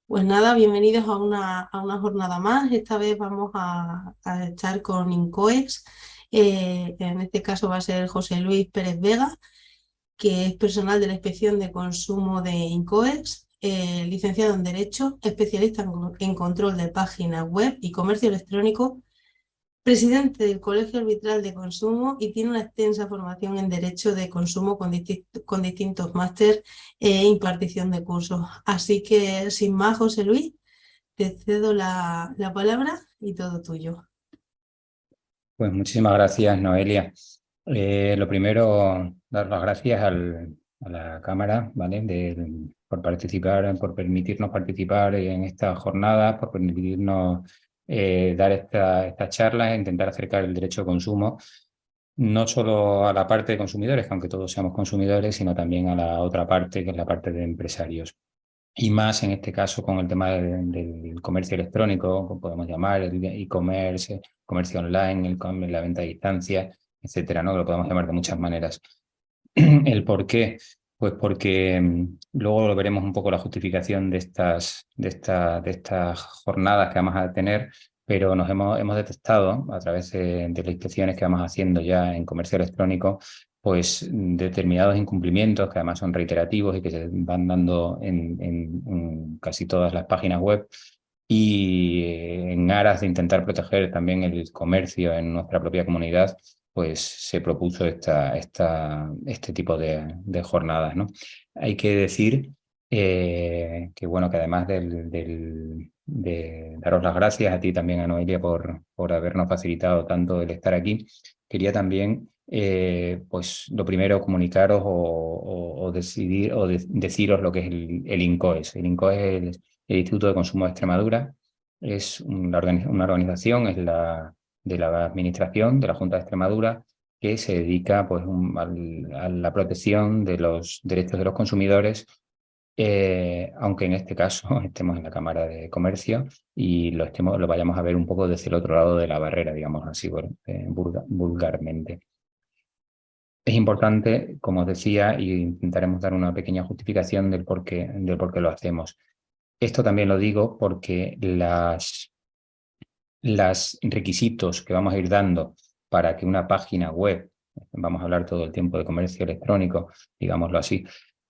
Pues nada, bienvenidos a una jornada más. Esta vez vamos a estar con Incoex. En este caso va a ser José Luis Pérez Vega, que es personal de la Inspección de Consumo de Incoex, licenciado en Derecho, especialista en control de páginas web y comercio electrónico, presidente del Colegio Arbitral de Consumo y tiene una extensa formación en Derecho de Consumo con distintos máster e impartición de cursos. Así que, sin más, José Luis. Te cedo la palabra y todo tuyo. Pues muchísimas gracias, Noelia. Lo primero, dar las gracias a la Cámara, ¿vale? Por participar, por permitirnos participar en esta jornada, por permitirnos dar estas charlas e intentar acercar el derecho de consumo, no solo a la parte de consumidores, que aunque todos seamos consumidores, sino también a la otra parte, que es la parte de empresarios. Y más en este caso con el tema del comercio electrónico, como podemos llamar, el e-commerce, comercio online, la venta a distancia, etcétera, ¿no? Lo podemos llamar de muchas maneras. ¿El por qué? Pues porque luego lo veremos un poco la justificación de estas jornadas que vamos a tener, pero hemos detectado a través de las inspecciones que vamos haciendo ya en comercio electrónico, pues determinados incumplimientos que además son reiterativos y que se van dando en casi todas las páginas web. Y en aras de intentar proteger también el comercio en nuestra propia comunidad, pues se propuso este tipo de jornadas, ¿no? Hay que decir que, bueno, que además de daros las gracias a ti también, a Noelia, por habernos facilitado tanto el estar aquí, quería también, pues lo primero, comunicaros o decidir o deciros lo que es el INCOES. El INCOES es el Instituto de Consumo de Extremadura. Es una organización, es de la Administración de la Junta de Extremadura, que se dedica pues, a la protección de los derechos de los consumidores, aunque en este caso estemos en la Cámara de Comercio y lo vayamos a ver un poco desde el otro lado de la barrera, digamos así, vulgarmente. Es importante, como os decía, y intentaremos dar una pequeña justificación del por qué lo hacemos. Esto también lo digo porque los requisitos que vamos a ir dando para que una página web, vamos a hablar todo el tiempo de comercio electrónico, digámoslo así,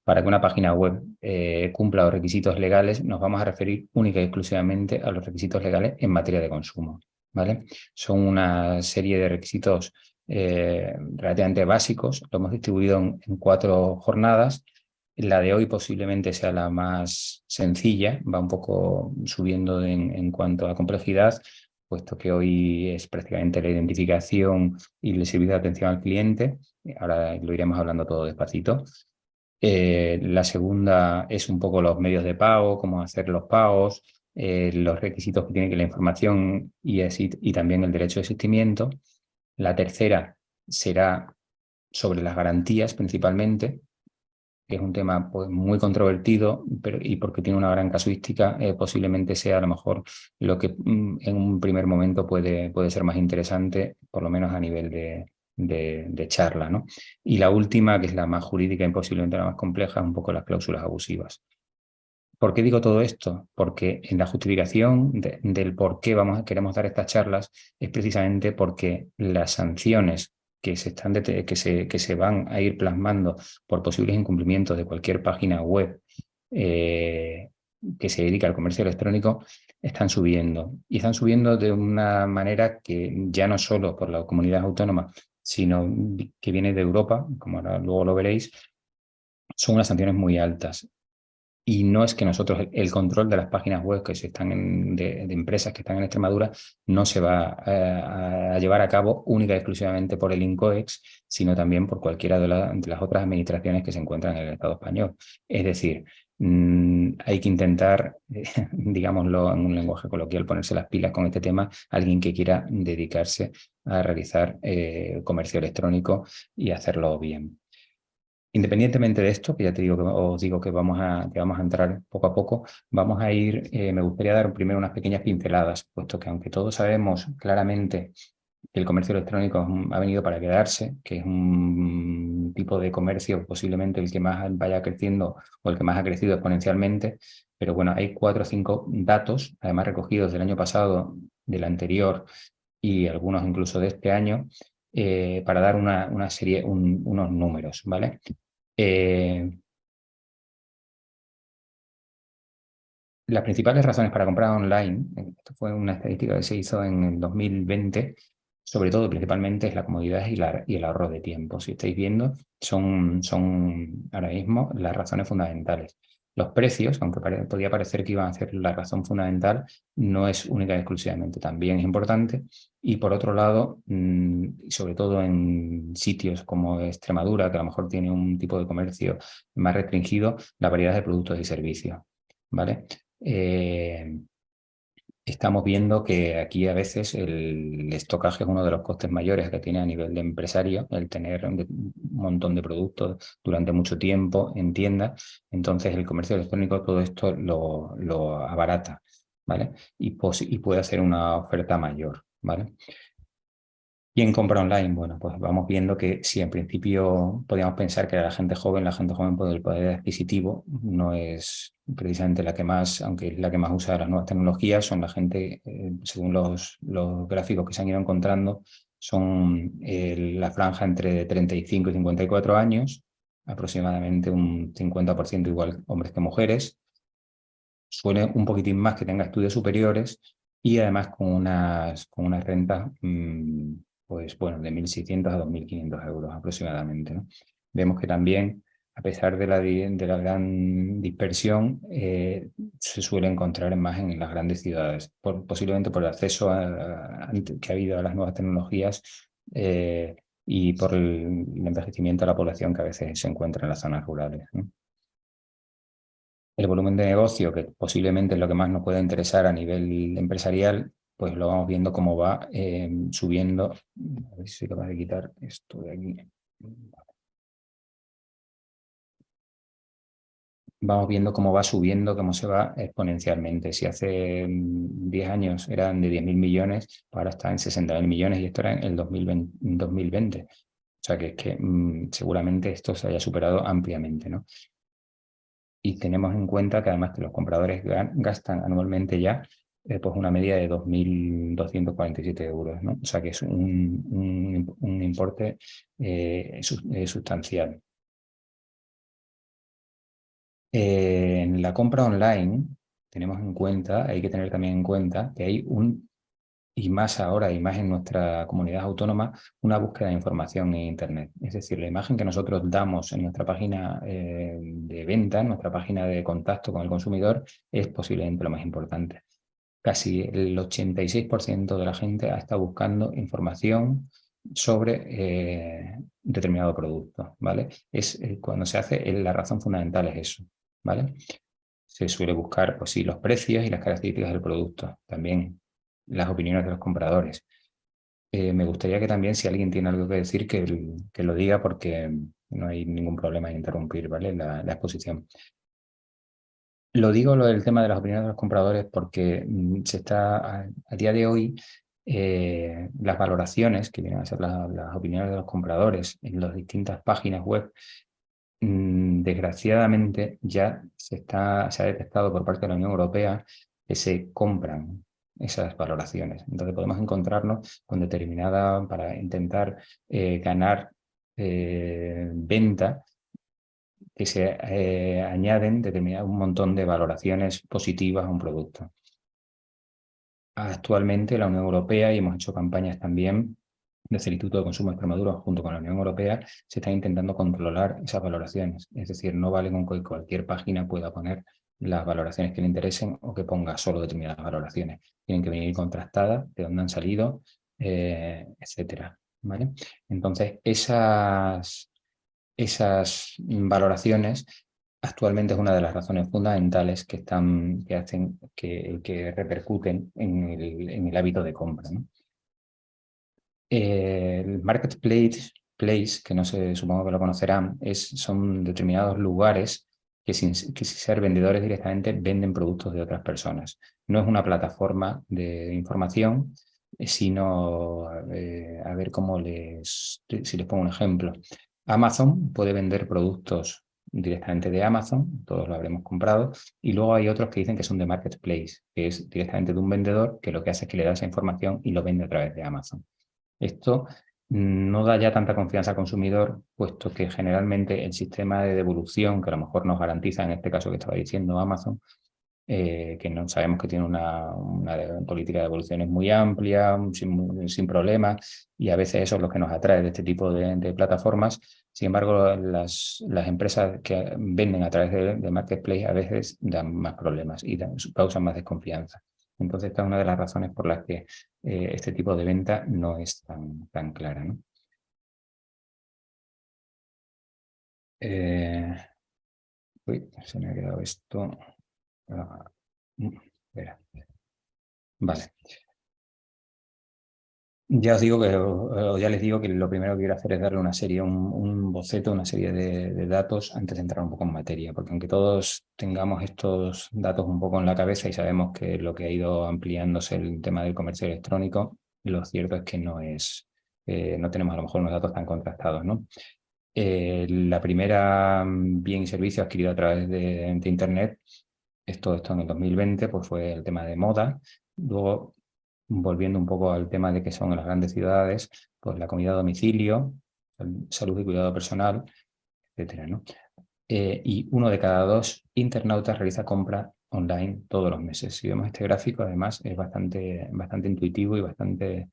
para que una página web cumpla los requisitos legales, nos vamos a referir única y exclusivamente a los requisitos legales en materia de consumo, ¿vale? Son una serie de requisitos relativamente básicos, lo hemos distribuido en 4 jornadas. La de hoy posiblemente sea la más sencilla, va un poco subiendo en cuanto a complejidad, puesto que hoy es prácticamente la identificación y el servicio de atención al cliente. Ahora lo iremos hablando todo despacito. La segunda es un poco los medios de pago, cómo hacer los pagos, los requisitos que tiene que la información y también el derecho de asistimiento. La tercera será sobre las garantías principalmente, que es un tema pues, muy controvertido y porque tiene una gran casuística, posiblemente sea a lo mejor lo que en un primer momento puede ser más interesante, por lo menos a nivel de charla, ¿no? Y la última, que es la más jurídica y posiblemente la más compleja, es un poco las cláusulas abusivas. ¿Por qué digo todo esto? Porque en la justificación del por qué queremos dar estas charlas es precisamente porque las sanciones que se van a ir plasmando por posibles incumplimientos de cualquier página web eh, que se dedica al comercio electrónico están subiendo. Y están subiendo de una manera que ya no solo por la comunidad autónoma, sino que viene de Europa, como ahora luego lo veréis, son unas sanciones muy altas. Y no es que nosotros, el control de las páginas web de empresas que están en Extremadura no se va a llevar a cabo única y exclusivamente por el INCOEX, sino también por cualquiera de las otras administraciones que se encuentran en el Estado español. Es decir, hay que intentar, digámoslo en un lenguaje coloquial, ponerse las pilas con este tema, alguien que quiera dedicarse a realizar comercio electrónico y hacerlo bien. Independientemente de esto, que ya te digo os digo que vamos a entrar poco a poco, vamos a ir, me gustaría dar primero unas pequeñas pinceladas, puesto que aunque todos sabemos claramente que el comercio electrónico ha venido para quedarse, que es tipo de comercio posiblemente el que más vaya creciendo o el que más ha crecido exponencialmente, pero bueno, hay 4 o 5 datos, además recogidos del año pasado, del anterior y algunos incluso de este año, para dar una serie, unos números, ¿vale? Las principales razones para comprar online, esto fue una estadística que se hizo en el 2020, sobre todo principalmente es la comodidad y el ahorro de tiempo. Si estáis viendo, son ahora mismo las razones fundamentales. Los precios, aunque podía parecer que iban a ser la razón fundamental, no es única y exclusivamente, también es importante. Y por otro lado, sobre todo en sitios como Extremadura, que a lo mejor tiene un tipo de comercio más restringido, la variedad de productos y servicios, ¿vale? Estamos viendo que aquí a veces el estocaje es uno de los costes mayores que tiene a nivel de empresario, el tener un montón de productos durante mucho tiempo en tiendas. Entonces el comercio electrónico todo esto lo abarata, ¿vale? Y puede hacer una oferta mayor, ¿vale? ¿Quién compra online? Bueno, pues vamos viendo que si en principio podíamos pensar que era la gente joven por el poder adquisitivo no es precisamente la que más, aunque es la que más usa las nuevas tecnologías, son la gente, según los gráficos que se han ido encontrando, son la franja entre 35 y 54 años, aproximadamente un 50% igual hombres que mujeres, suele un poquitín más que tenga estudios superiores y además con unas rentas pues bueno, de 1.600 a 2.500 euros aproximadamente, ¿no? Vemos que también, a pesar de la gran dispersión, se suele encontrar más en las grandes ciudades, posiblemente por el acceso que ha habido a las nuevas tecnologías y por el envejecimiento de la población que a veces se encuentra en las zonas rurales, ¿no? El volumen de negocio, que posiblemente es lo que más nos puede interesar a nivel empresarial, pues lo vamos viendo cómo va subiendo. A ver si soy capaz de quitar esto de aquí. Vamos viendo cómo va subiendo, cómo se va exponencialmente. Si hace 10 años eran de 10.000 millones, ahora está en 60.000 millones y esto era en el 2020. O sea que es que seguramente esto se haya superado ampliamente, ¿no? Y tenemos en cuenta que además que los compradores gastan anualmente ya pues una media de 2.247 euros, ¿no? O sea que es un importe sustancial. En la compra online tenemos en cuenta, hay que tener también en cuenta que hay y más ahora, y más en nuestra comunidad autónoma, una búsqueda de información en Internet. Es decir, la imagen que nosotros damos en nuestra página de venta, en nuestra página de contacto con el consumidor, es posiblemente lo más importante. Casi el 86% de la gente ha estado buscando información sobre determinado producto, ¿vale? Cuando se hace, la razón fundamental es eso, ¿vale? Se suele buscar, pues sí, los precios y las características del producto, también las opiniones de los compradores. Me gustaría que también, si alguien tiene algo que decir, que lo diga porque no hay ningún problema en interrumpir, ¿vale? La exposición. Lo digo lo del tema de las opiniones de los compradores porque se está, a día de hoy, las valoraciones, que vienen a ser las opiniones de los compradores en las distintas páginas web, desgraciadamente ya se ha detectado por parte de la Unión Europea que se compran esas valoraciones. Entonces podemos encontrarnos con determinada, para intentar ganar venta, que se añaden un montón de valoraciones positivas a un producto. Actualmente la Unión Europea, y hemos hecho campañas también desde el Instituto de Consumo de Extremadura junto con la Unión Europea, se está intentando controlar esas valoraciones. Es decir, no vale con que cualquier página pueda poner las valoraciones que le interesen o que ponga solo determinadas valoraciones. Tienen que venir contrastadas, de dónde han salido, etcétera, ¿vale? Entonces, esas valoraciones actualmente es una de las razones fundamentales que hacen que repercuten en el hábito de compra, ¿no? El marketplace, que no sé, supongo que lo conocerán, son determinados lugares que sin ser vendedores directamente venden productos de otras personas. No es una plataforma de información, sino, a ver si les pongo un ejemplo. Amazon puede vender productos directamente de Amazon, todos lo habremos comprado, y luego hay otros que dicen que son de Marketplace, que es directamente de un vendedor que lo que hace es que le da esa información y lo vende a través de Amazon. Esto no da ya tanta confianza al consumidor, puesto que generalmente el sistema de devolución, que a lo mejor nos garantiza en este caso que estaba diciendo Amazon, que no sabemos que tiene una política de devoluciones muy amplia, sin problemas, y a veces eso es lo que nos atrae de este tipo de plataformas. Sin embargo, las empresas que venden a través de Marketplace a veces dan más problemas y causan más desconfianza. Entonces, esta es una de las razones por las que este tipo de venta no es tan clara, ¿no? Uy, se me ha quedado esto. Espera. Vale. Ya os digo que, o ya les digo que lo primero que quiero hacer es darle una serie, un boceto, una serie de datos antes de entrar un poco en materia, porque aunque todos tengamos estos datos un poco en la cabeza y sabemos que lo que ha ido ampliándose el tema del comercio electrónico, lo cierto es que no tenemos a lo mejor unos datos tan contrastados, ¿no? La primera bien y servicio adquirido a través de Internet, esto en el 2020, pues fue el tema de moda. Luego, volviendo un poco al tema de que son en las grandes ciudades, pues la comida a domicilio, salud y cuidado personal, etcétera, ¿no? Y 1 de cada 2 internautas realiza compra online todos los meses. Si vemos este gráfico, además, es bastante intuitivo y bastante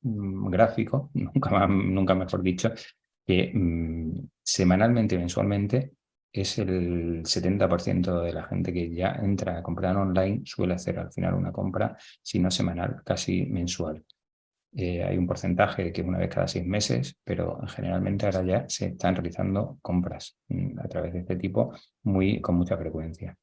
gráfico, nunca mejor dicho, que semanalmente y mensualmente es el 70% de la gente que ya entra a comprar online suele hacer al final una compra, si no semanal, casi mensual. Hay un porcentaje que es 1 vez cada 6 meses, pero generalmente ahora ya se están realizando compras a través de este tipo con mucha frecuencia.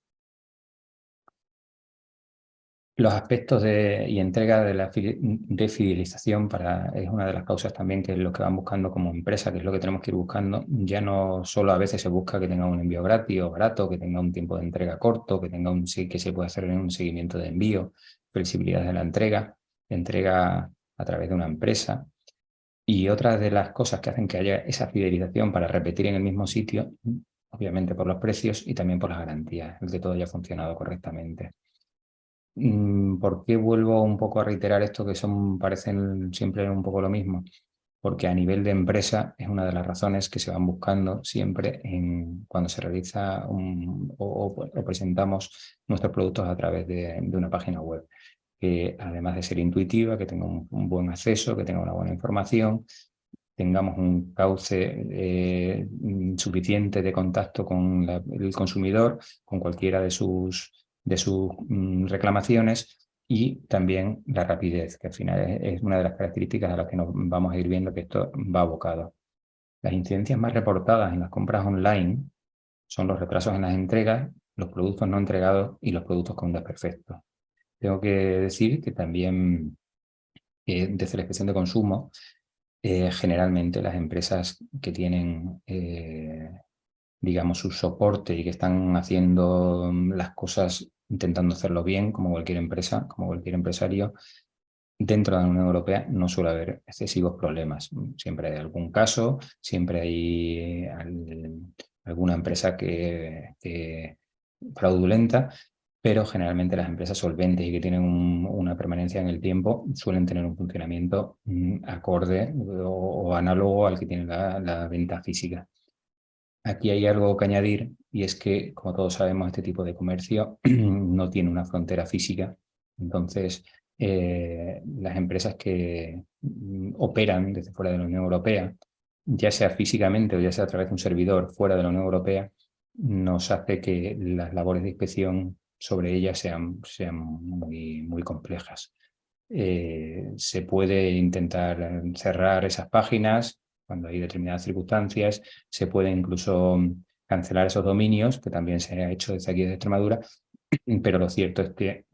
Los aspectos y entrega de fidelización es una de las causas también que es lo que van buscando como empresa, que es lo que tenemos que ir buscando. Ya no solo a veces se busca que tenga un envío gratis o barato, que tenga un tiempo de entrega corto, que se pueda hacer un seguimiento de envío, flexibilidad de la entrega a través de una empresa. Y otra de las cosas que hacen que haya esa fidelización para repetir en el mismo sitio, obviamente por los precios y también por las garantías, el que todo haya funcionado correctamente. ¿Por qué vuelvo un poco a reiterar esto que parecen siempre un poco lo mismo? Porque a nivel de empresa es una de las razones que se van buscando siempre cuando se realiza o presentamos nuestros productos a través de una página web. Que además de ser intuitiva, que tenga un buen acceso, que tenga una buena información, tengamos un cauce suficiente de contacto con el consumidor, con cualquiera de sus reclamaciones, y también la rapidez, que al final es una de las características a las que nos vamos a ir viendo que esto va abocado. Las incidencias más reportadas en las compras online son los retrasos en las entregas, los productos no entregados y los productos con desperfectos. Tengo que decir que también desde la inspección de consumo, generalmente las empresas que tienen, digamos, su soporte y que están haciendo las cosas intentando hacerlo bien, como cualquier empresa, como cualquier empresario, dentro de la Unión Europea no suele haber excesivos problemas. Siempre hay algún caso, siempre hay alguna empresa que fraudulenta, pero generalmente las empresas solventes y que tienen una permanencia en el tiempo suelen tener un funcionamiento acorde o análogo al que tiene la venta física. Aquí hay algo que añadir, y es que, como todos sabemos, este tipo de comercio no tiene una frontera física. Entonces, las empresas que operan desde fuera de la Unión Europea, ya sea físicamente o ya sea a través de un servidor fuera de la Unión Europea, nos hace que las labores de inspección sobre ellas sean muy complejas. Se puede intentar cerrar esas páginas cuando hay determinadas circunstancias, se puede incluso cancelar esos dominios, que también se ha hecho desde aquí de Extremadura, pero lo cierto es que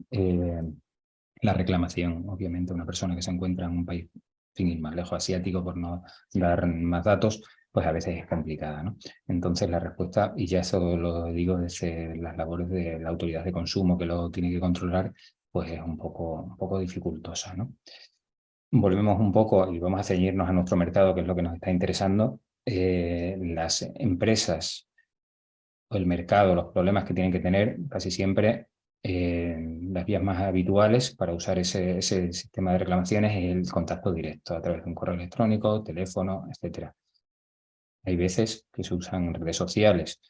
la reclamación, obviamente, una persona que se encuentra en un país, sin ir más lejos, asiático, por no dar más datos, pues a veces es complicada, ¿no? Entonces la respuesta, y ya eso lo digo desde las labores de la autoridad de consumo que lo tiene que controlar, pues es un poco dificultosa, ¿no? volvemos un poco y vamos a ceñirnos a nuestro mercado, que es lo que nos está interesando. Las empresas o el mercado, los problemas que tienen que tener, casi siempre las vías más habituales para usar ese sistema de reclamaciones es el contacto directo a través de un correo electrónico, teléfono, etcétera. Hay veces que se usan redes sociales,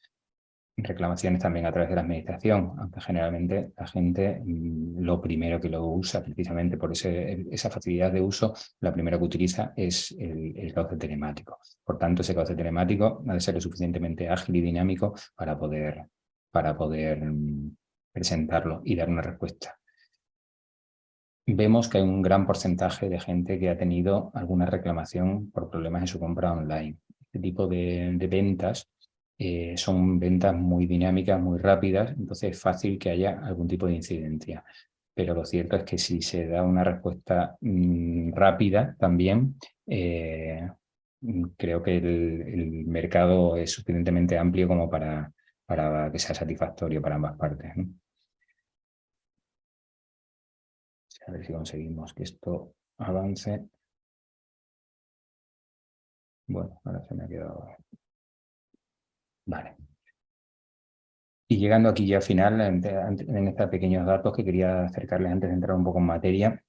reclamaciones también a través de la administración, aunque generalmente la gente lo primero que lo usa, precisamente por esa facilidad de uso, la primera que utiliza es el cauce telemático. Por tanto, ese cauce telemático ha de ser lo suficientemente ágil y dinámico para poder presentarlo y dar una respuesta. Vemos que hay un gran porcentaje de gente que ha tenido alguna reclamación por problemas en su compra online. Este tipo de ventas son ventas muy dinámicas, muy rápidas, entonces es fácil que haya algún tipo de incidencia. Pero lo cierto es que si se da una respuesta rápida también, creo que el mercado es suficientemente amplio como para que sea satisfactorio para ambas partes, ¿no? A ver si conseguimos que esto avance. Bueno, ahora se me ha quedado. Vale. Y llegando aquí ya al final, en estos pequeños datos que quería acercarles antes de entrar un poco en materia,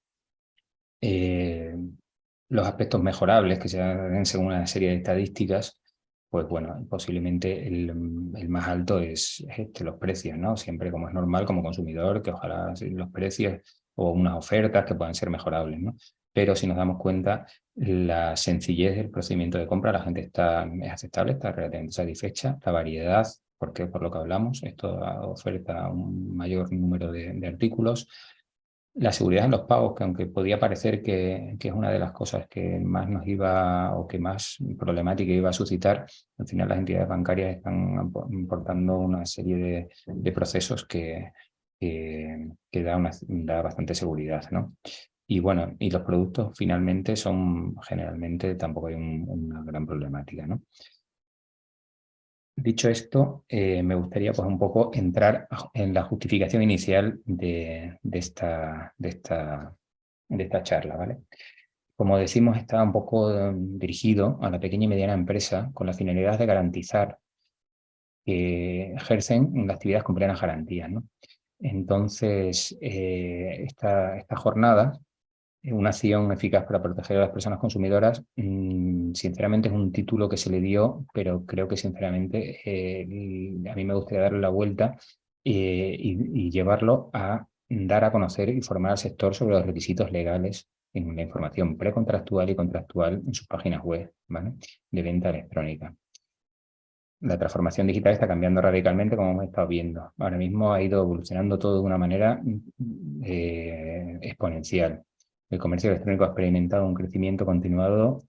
los aspectos mejorables que se dan según una serie de estadísticticas, pues bueno, posiblemente el más alto es los precios, ¿no? Siempre, como es normal, como consumidor, que ojalá los precios o unas ofertas que puedan ser mejorables, ¿no? Pero si nos damos cuenta, la sencillez del procedimiento de compra, la gente es aceptable, está relativamente satisfecha, la variedad, porque por lo que hablamos, esto oferta un mayor número de artículos. La seguridad en los pagos, que aunque podía parecer que es una de las cosas que más nos iba o que más problemática iba a suscitar, al final las entidades bancarias están aportando una serie de procesos que da bastante seguridad, ¿no? Y bueno, y los productos finalmente son generalmente tampoco hay una gran problemática, ¿no? Dicho esto, me gustaría pues un poco entrar en la justificación inicial de esta charla, ¿vale? Como decimos, está un poco dirigido a la pequeña y mediana empresa con la finalidad de garantizar que ejercen las actividades con plenas garantías, ¿no? Entonces, esta jornada, una acción eficaz para proteger a las personas consumidoras, sinceramente es un título que se le dio, pero creo que sinceramente a mí me gustaría darle la vuelta y llevarlo a dar a conocer y formar al sector sobre los requisitos legales en la información precontractual y contractual en sus páginas web, ¿vale?, de venta electrónica. La transformación digital está cambiando radicalmente, como hemos estado viendo. Ahora mismo ha ido evolucionando todo de una manera exponencial. El comercio electrónico ha experimentado un crecimiento continuado,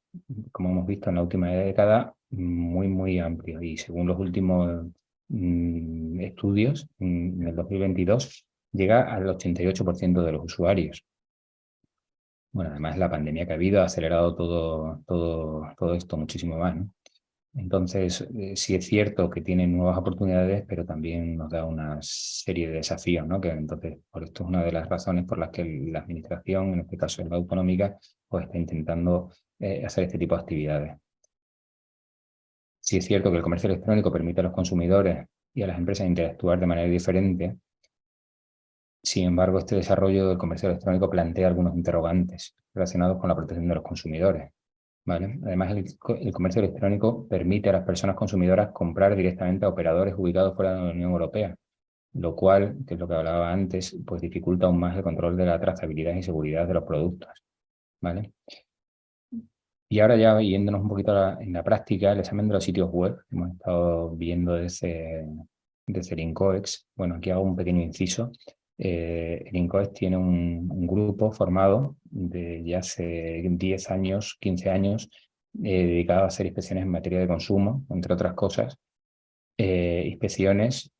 como hemos visto en la última década, muy, muy amplio. Y según los últimos estudios, en el 2022 llega al 88% de los usuarios. Bueno, además la pandemia que ha habido ha acelerado todo esto muchísimo más, ¿no? Entonces, sí es cierto que tiene nuevas oportunidades, pero también nos da una serie de desafíos, ¿no? Que entonces, por esto es una de las razones por las que la administración, en este caso la autonómica, pues está intentando hacer este tipo de actividades. Sí es cierto que el comercio electrónico permite a los consumidores y a las empresas interactuar de manera diferente. Sin embargo, este desarrollo del comercio electrónico plantea algunos interrogantes relacionados con la protección de los consumidores, ¿vale? Además, el comercio electrónico permite a las personas consumidoras comprar directamente a operadores ubicados fuera de la Unión Europea, lo cual, que es lo que hablaba antes, pues dificulta aún más el control de la trazabilidad y seguridad de los productos, ¿vale? Y ahora ya yéndonos un poquito en la práctica, el examen de los sitios web que hemos estado viendo desde el INCOEX. Bueno, aquí hago un pequeño inciso. El INCOEX tiene un grupo formado de ya hace 10 años, 15 años, dedicado a hacer inspecciones en materia de consumo, entre otras cosas. Inspecciones,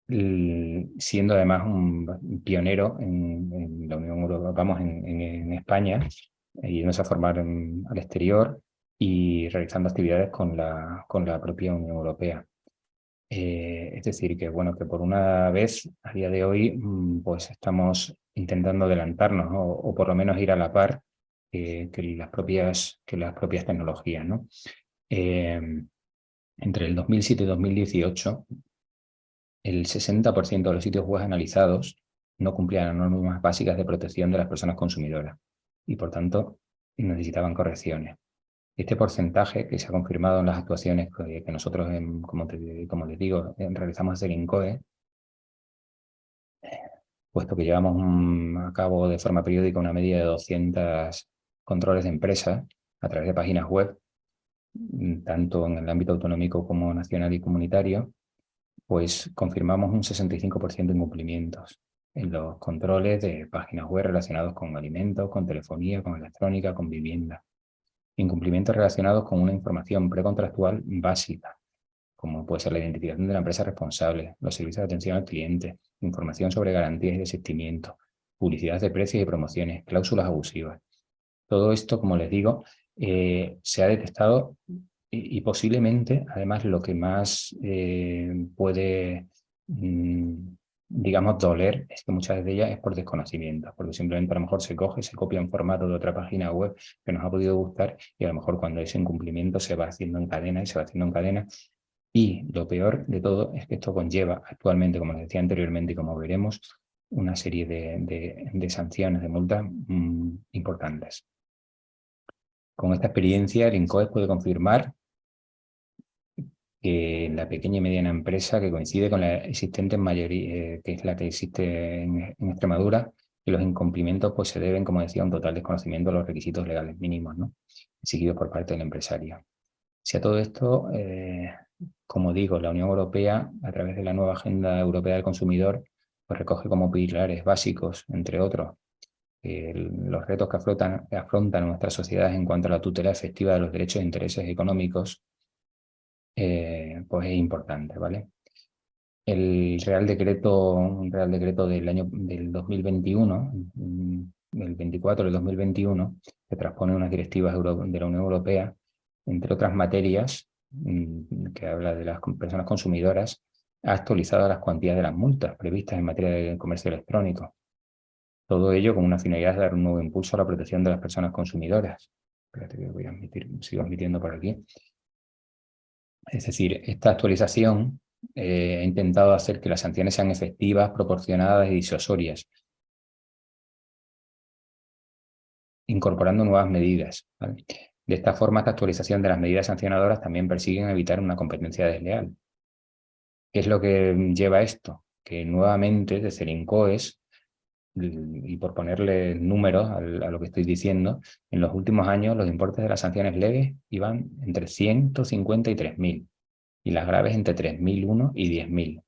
siendo además un pionero en la Unión Europea, vamos, en España, yéndose a formar al exterior y realizando actividades con la propia Unión Europea. Es decir, que bueno, que por una vez, a día de hoy, pues estamos intentando adelantarnos, ¿no? O por lo menos ir a la par que las propias tecnologías, ¿no? Entre el 2007 y 2018, el 60% de los sitios web analizados no cumplían las normas básicas de protección de las personas consumidoras y, por tanto, necesitaban correcciones. Este porcentaje, que se ha confirmado en las actuaciones que nosotros, como les digo, realizamos desde el INCOE, puesto que llevamos a cabo de forma periódica una media de 200 controles de empresas a través de páginas web, tanto en el ámbito autonómico como nacional y comunitario, pues confirmamos un 65% de incumplimientos en los controles de páginas web relacionados con alimentos, con telefonía, con electrónica, con vivienda. Incumplimientos relacionados con una información precontractual básica, como puede ser la identificación de la empresa responsable, los servicios de atención al cliente, información sobre garantías y desistimiento, publicidad de precios y promociones, cláusulas abusivas. Todo esto, como les digo, se ha detectado y posiblemente, además, lo que más puede, digamos, doler es que muchas de ellas es por desconocimiento, porque simplemente a lo mejor se coge, se copia un formato de otra página web que nos ha podido gustar y a lo mejor cuando ese incumplimiento se va haciendo en cadena y se va haciendo en cadena. Y lo peor de todo es que esto conlleva actualmente, como les decía anteriormente y como veremos, una serie de sanciones, de multas importantes. Con esta experiencia, el INCOE puede confirmar que la pequeña y mediana empresa, que coincide con la existente en mayoría, que es la que existe en Extremadura, que los incumplimientos pues, se deben, como decía, a un total desconocimiento de los requisitos legales mínimos, ¿no?, exigidos por parte del empresario. Si a todo esto, como digo, la Unión Europea, a través de la nueva Agenda Europea del Consumidor, pues recoge como pilares básicos, entre otros, los retos que afrontan nuestras sociedades en cuanto a la tutela efectiva de los derechos e intereses económicos, pues es importante, ¿vale? Un Real Decreto del 2021, del 24 del 2021, que transpone unas directivas de la Unión Europea, entre otras materias, que habla de las personas consumidoras, ha actualizado las cuantías de las multas previstas en materia de comercio electrónico. Todo ello con una finalidad de dar un nuevo impulso a la protección de las personas consumidoras. Espérate que sigo admitiendo por aquí. Es decir, esta actualización ha intentado hacer que las sanciones sean efectivas, proporcionadas y disuasorias, incorporando nuevas medidas, ¿vale? De esta forma, esta actualización de las medidas sancionadoras también persiguen evitar una competencia desleal. ¿Qué es lo que lleva a esto? Que nuevamente desde el INCOES, y por ponerle números a lo que estoy diciendo, en los últimos años los importes de las sanciones leves iban entre 150 y 3.000 y las graves entre 3.001 y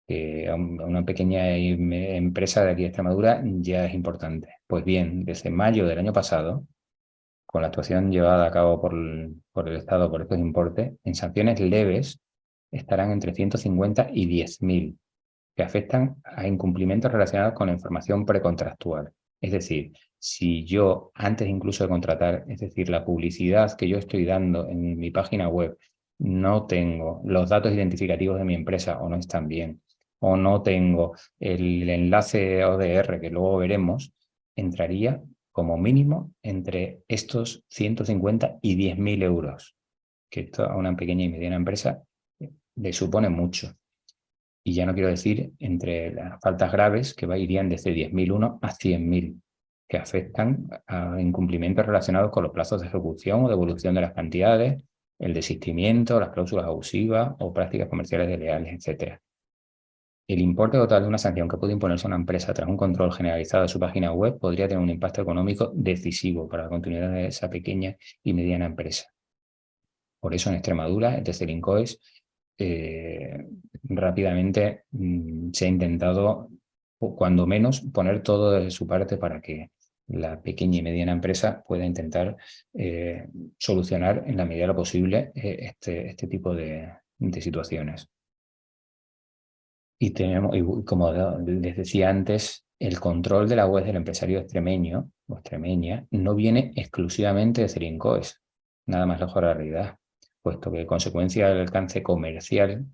10.000. A una pequeña empresa de aquí de Extremadura ya es importante. Pues bien, desde mayo del año pasado, con la actuación llevada a cabo por el Estado por estos importes, en sanciones leves estarán entre 150 y 10.000, que afectan a incumplimientos relacionados con la información precontractual. Es decir, si yo, antes incluso de contratar, es decir, la publicidad que yo estoy dando en mi página web, no tengo los datos identificativos de mi empresa o no están bien, o no tengo el enlace ODR, que luego veremos, entraría como mínimo entre estos 150 y 10.000 euros, que esto a una pequeña y mediana empresa le supone mucho. Y ya no quiero decir entre las faltas graves, que irían desde 10.001 a 100.000, que afectan a incumplimientos relacionados con los plazos de ejecución o devolución de las cantidades, el desistimiento, las cláusulas abusivas o prácticas comerciales desleales, etc. El importe total de una sanción que puede imponerse a una empresa tras un control generalizado de su página web podría tener un impacto económico decisivo para la continuidad de esa pequeña y mediana empresa. Por eso en Extremadura, desde el INCOES, rápidamente se ha intentado, cuando menos, poner todo de su parte para que la pequeña y mediana empresa pueda intentar solucionar en la medida de lo posible este tipo de situaciones. Y tenemos, como les decía antes, el control de la web del empresario extremeño o extremeña no viene exclusivamente de el INCOES, nada más lejos de la realidad, puesto que en consecuencia del alcance comercial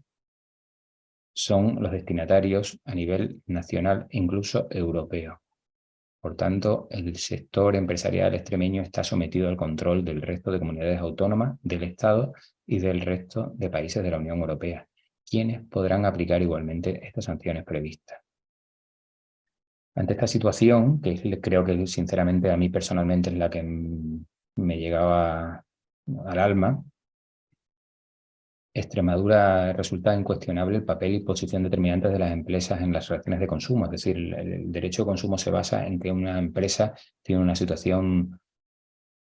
son los destinatarios a nivel nacional e incluso europeo. Por tanto, el sector empresarial extremeño está sometido al control del resto de comunidades autónomas, del Estado y del resto de países de la Unión Europea, quienes podrán aplicar igualmente estas sanciones previstas. Ante esta situación, que creo que sinceramente a mí personalmente es la que me llegaba al alma, Extremadura resulta incuestionable el papel y posición determinantes de las empresas en las relaciones de consumo. Es decir, el derecho de consumo se basa en que una empresa tiene una situación,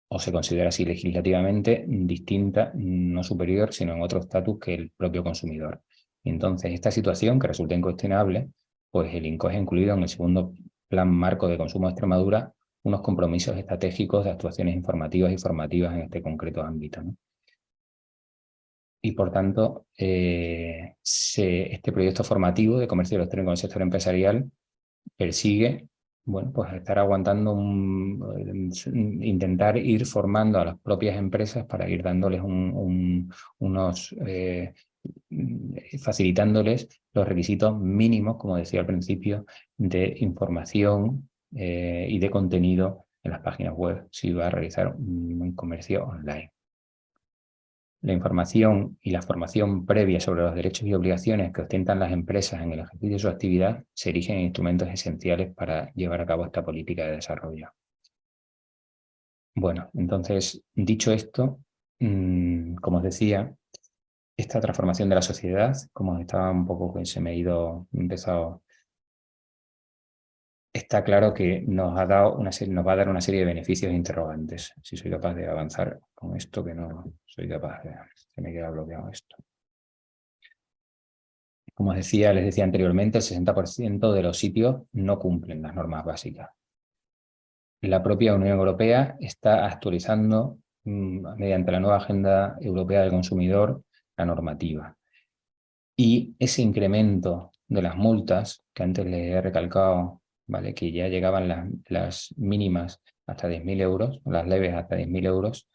o se considera así legislativamente, distinta, no superior, sino en otro estatus que el propio consumidor. Y entonces, esta situación, que resulta incuestionable, pues el INCO ha incluido en el segundo Plan Marco de Consumo de Extremadura unos compromisos estratégicos de actuaciones informativas y formativas en este concreto ámbito, ¿no? Y por tanto, este proyecto formativo de comercio electrónico en el sector empresarial persigue, bueno, pues estar aguantando, intentar ir formando a las propias empresas para ir dándoles facilitándoles los requisitos mínimos, como decía al principio, de información y de contenido en las páginas web si va a realizar un comercio online. La información y la formación previa sobre los derechos y obligaciones que ostentan las empresas en el ejercicio de su actividad se erigen en instrumentos esenciales para llevar a cabo esta política de desarrollo. Bueno, entonces, dicho esto, como os decía, esta transformación de la sociedad, como estaba un poco que se me ha empezado, está claro que nos va a dar una serie de beneficios e interrogantes. Si soy capaz de avanzar con esto, que no soy capaz de... Se me queda bloqueado esto. Como les decía anteriormente, el 60% de los sitios no cumplen las normas básicas. La propia Unión Europea está actualizando, mediante la nueva Agenda Europea del Consumidor, la normativa. Y ese incremento de las multas, que antes les he recalcado, ¿vale?, que ya llegaban las mínimas hasta 10.000 euros, las leves hasta 10.000 euros,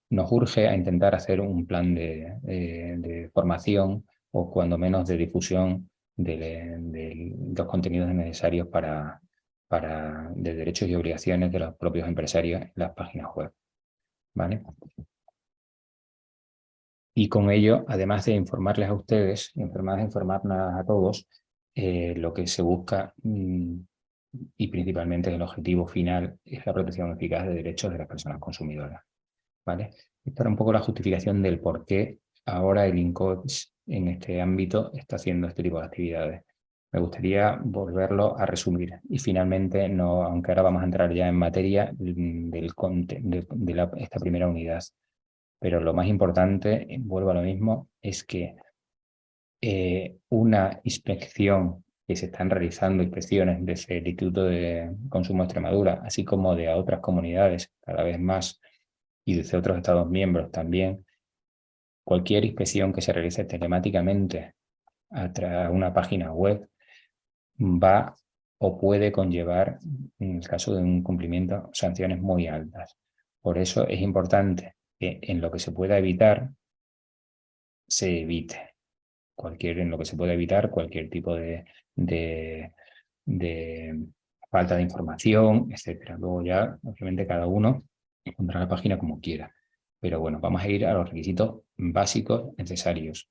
nos urge a intentar hacer un plan de formación o cuando menos de difusión de los contenidos necesarios de derechos y obligaciones de los propios empresarios en las páginas web, ¿vale? Y con ello, además de informarles a ustedes, además de informarnos a todos, lo que se busca, y principalmente el objetivo final, es la protección eficaz de derechos de las personas consumidoras, ¿vale? Esta era un poco la justificación del por qué ahora el INCOEX en este ámbito está haciendo este tipo de actividades. Me gustaría volverlo a resumir. Y finalmente, aunque ahora vamos a entrar ya en materia de esta primera unidad. Pero lo más importante, vuelvo a lo mismo, es que una inspección que se están realizando, inspecciones desde el Instituto de Consumo de Extremadura, así como de otras comunidades cada vez más y desde otros Estados miembros también, cualquier inspección que se realice telemáticamente a través de una página web va o puede conllevar, en el caso de un incumplimiento, sanciones muy altas. Por eso es importante que en lo que se pueda evitar, se evite. En lo que se pueda evitar cualquier tipo de falta de información, etcétera. Luego ya, obviamente, cada uno encontrará la página como quiera. Pero bueno, vamos a ir a los requisitos básicos necesarios.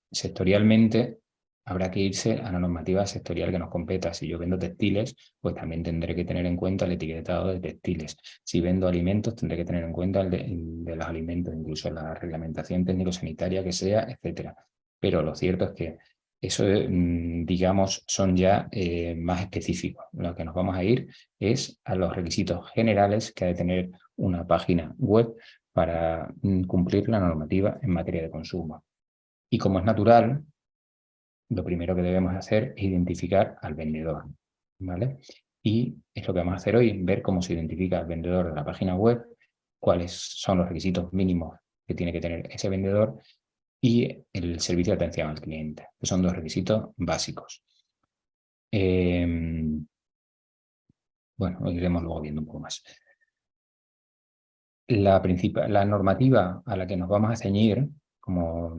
Sectorialmente, habrá que irse a la normativa sectorial que nos competa. Si yo vendo textiles, pues también tendré que tener en cuenta el etiquetado de textiles. Si vendo alimentos, tendré que tener en cuenta el de los alimentos, incluso la reglamentación técnico-sanitaria que sea, etcétera. Pero lo cierto es que eso, digamos, son ya más específicos. Lo que nos vamos a ir es a los requisitos generales que ha de tener una página web para cumplir la normativa en materia de consumo. Y como es natural, lo primero que debemos hacer es identificar al vendedor, ¿vale? Y es lo que vamos a hacer hoy, ver cómo se identifica al vendedor de la página web, cuáles son los requisitos mínimos que tiene que tener ese vendedor y el servicio de atención al cliente, que son dos requisitos básicos. Bueno, lo iremos luego viendo un poco más. La normativa a la que nos vamos a ceñir, como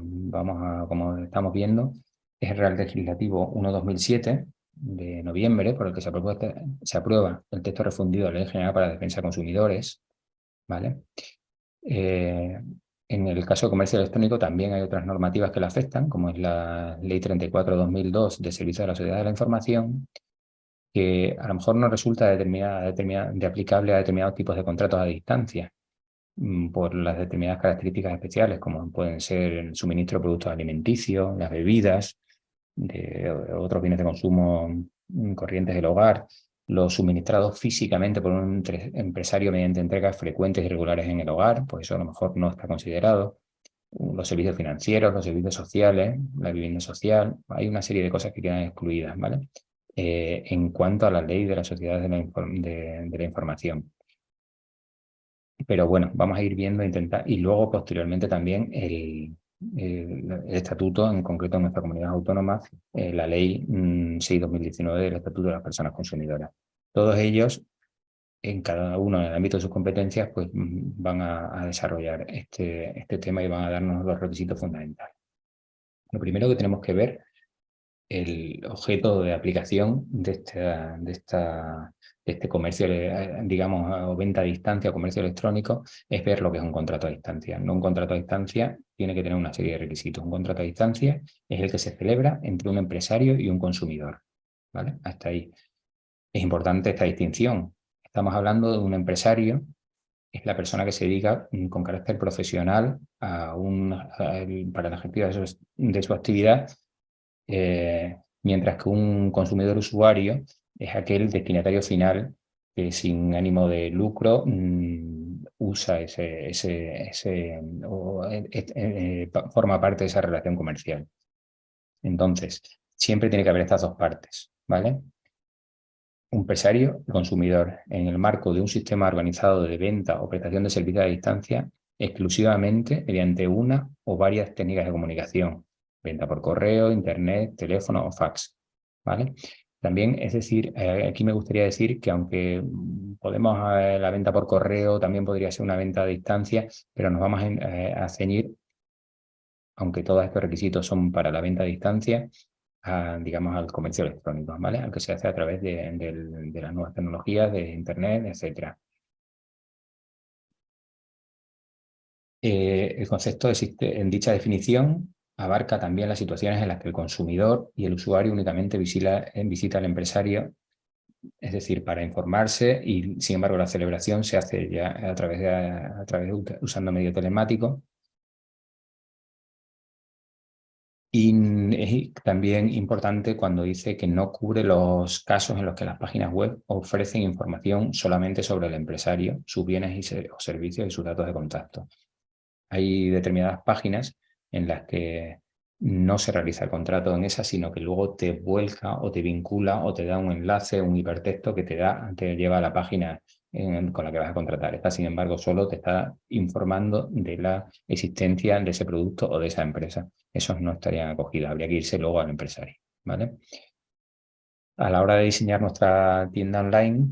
estamos viendo, es el Real Legislativo 1/2007, de noviembre, por el que se aprueba el texto refundido de la Ley General para la Defensa de Consumidores, ¿vale? En el caso de comercio electrónico también hay otras normativas que la afectan, como es la Ley 34/2002 de Servicio de la Sociedad de la Información, que a lo mejor no resulta de aplicable a determinados tipos de contratos a distancia, por las determinadas características especiales, como pueden ser el suministro de productos alimenticios, las bebidas, de otros bienes de consumo corrientes del hogar, los suministrados físicamente por un empresario mediante entregas frecuentes y regulares en el hogar, pues eso a lo mejor no está considerado. Los servicios financieros, los servicios sociales, la vivienda social, hay una serie de cosas que quedan excluidas, ¿vale? En cuanto a la ley de las sociedades de la información. Pero bueno, vamos a ir viendo, y luego posteriormente también el estatuto, en concreto en nuestra comunidad autónoma, la ley 6/2019 del Estatuto de las Personas Consumidoras. Todos ellos, en cada uno en el ámbito de sus competencias, pues van a desarrollar este tema y van a darnos los requisitos fundamentales. Lo primero que tenemos que ver, el objeto de aplicación de este comercio, digamos, o venta a distancia o comercio electrónico, es ver lo que es un contrato a distancia. Un contrato a distancia tiene que tener una serie de requisitos. Un contrato a distancia es el que se celebra entre un empresario y un consumidor, ¿vale? Hasta ahí. Es importante esta distinción. Estamos hablando de un empresario, es la persona que se dedica con carácter profesional para el ejercicio de su actividad, mientras que un consumidor usuario es aquel destinatario final que sin ánimo de lucro usa forma parte de esa relación comercial. Entonces, siempre tiene que haber estas dos partes, ¿vale? Empresario y consumidor, en el marco de un sistema organizado de venta o prestación de servicios a distancia, exclusivamente mediante una o varias técnicas de comunicación, venta por correo, internet, teléfono o fax, ¿vale? También, es decir, aquí me gustaría decir que aunque podemos, la venta por correo también podría ser una venta a distancia, pero nos vamos a ceñir, aunque todos estos requisitos son para la venta a distancia, digamos, al comercio electrónico, ¿vale? Al que se hace a través de las nuevas tecnologías, de Internet, etc. El concepto existe en dicha definición, abarca también las situaciones en las que el consumidor y el usuario únicamente visita al empresario, es decir, para informarse, y sin embargo la celebración se hace ya usando medio telemático. Y es también importante cuando dice que no cubre los casos en los que las páginas web ofrecen información solamente sobre el empresario, sus bienes o servicios y sus datos de contacto. Hay determinadas páginas en las que no se realiza el contrato en esas, sino que luego te vuelca o te vincula o te da un enlace, un hipertexto que te lleva a la página con la que vas a contratar. Esta, sin embargo, solo te está informando de la existencia de ese producto o de esa empresa. Esos no estarían acogidos, habría que irse luego al empresario, ¿vale? A la hora de diseñar nuestra tienda online,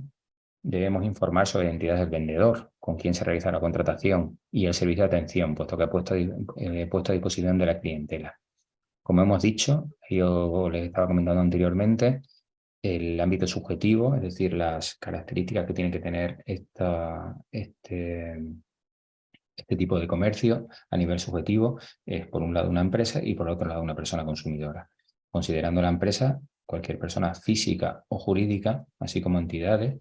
debemos informar sobre la identidad del vendedor, con quién se realiza la contratación y el servicio de atención, puesto que ha puesto a disposición de la clientela. Como hemos dicho, yo les estaba comentando anteriormente, el ámbito subjetivo, es decir, las características que tiene que tener este tipo de comercio a nivel subjetivo, es por un lado una empresa y por otro lado una persona consumidora. Considerando la empresa cualquier persona física o jurídica, así como entidades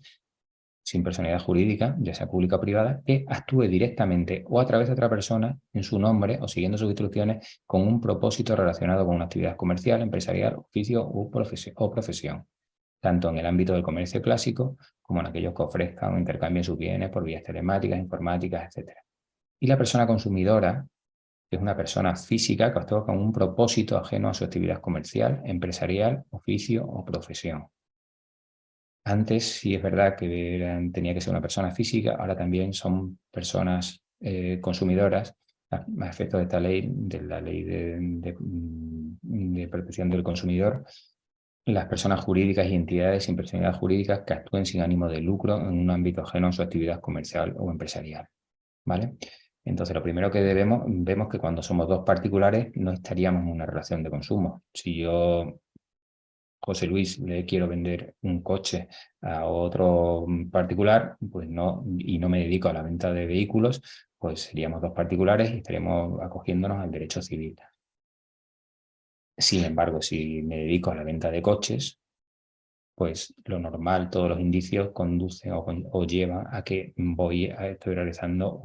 sin personalidad jurídica, ya sea pública o privada, que actúe directamente o a través de otra persona en su nombre o siguiendo sus instrucciones con un propósito relacionado con una actividad comercial, empresarial, oficio o profesión, tanto en el ámbito del comercio clásico como en aquellos que ofrezcan o intercambien sus bienes por vías telemáticas, informáticas, etc. Y la persona consumidora, que es una persona física que actúa con un propósito ajeno a su actividad comercial, empresarial, oficio o profesión. Antes sí es verdad que tenía que ser una persona física, ahora también son personas consumidoras a efectos de esta ley, de la ley de protección del consumidor, las personas jurídicas y entidades sin personalidad jurídica que actúen sin ánimo de lucro en un ámbito ajeno a su actividad comercial o empresarial, ¿vale? Entonces, lo primero que vemos que cuando somos dos particulares no estaríamos en una relación de consumo. Si yo José Luis, le quiero vender un coche a otro particular, pues no, y no me dedico a la venta de vehículos, pues seríamos dos particulares y estaríamos acogiéndonos al derecho civil. Sin embargo, si me dedico a la venta de coches, pues lo normal, todos los indicios conducen o llevan a que estoy realizando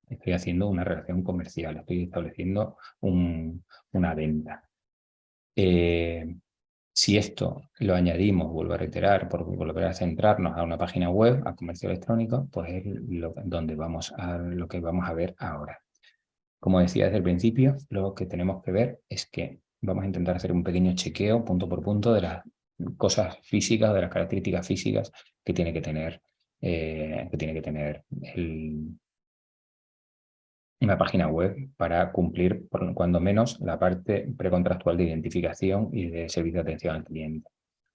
estoy haciendo una relación comercial, estoy estableciendo una venta. Si esto lo añadimos, vuelvo a reiterar, por volver a centrarnos a una página web, a comercio electrónico, pues es lo que vamos a ver ahora. Como decía desde el principio, lo que tenemos que ver es que vamos a intentar hacer un pequeño chequeo punto por punto de las cosas físicas, de las características físicas que tiene que tener, una página web para cumplir, cuando menos, la parte precontractual de identificación y de servicio de atención al cliente.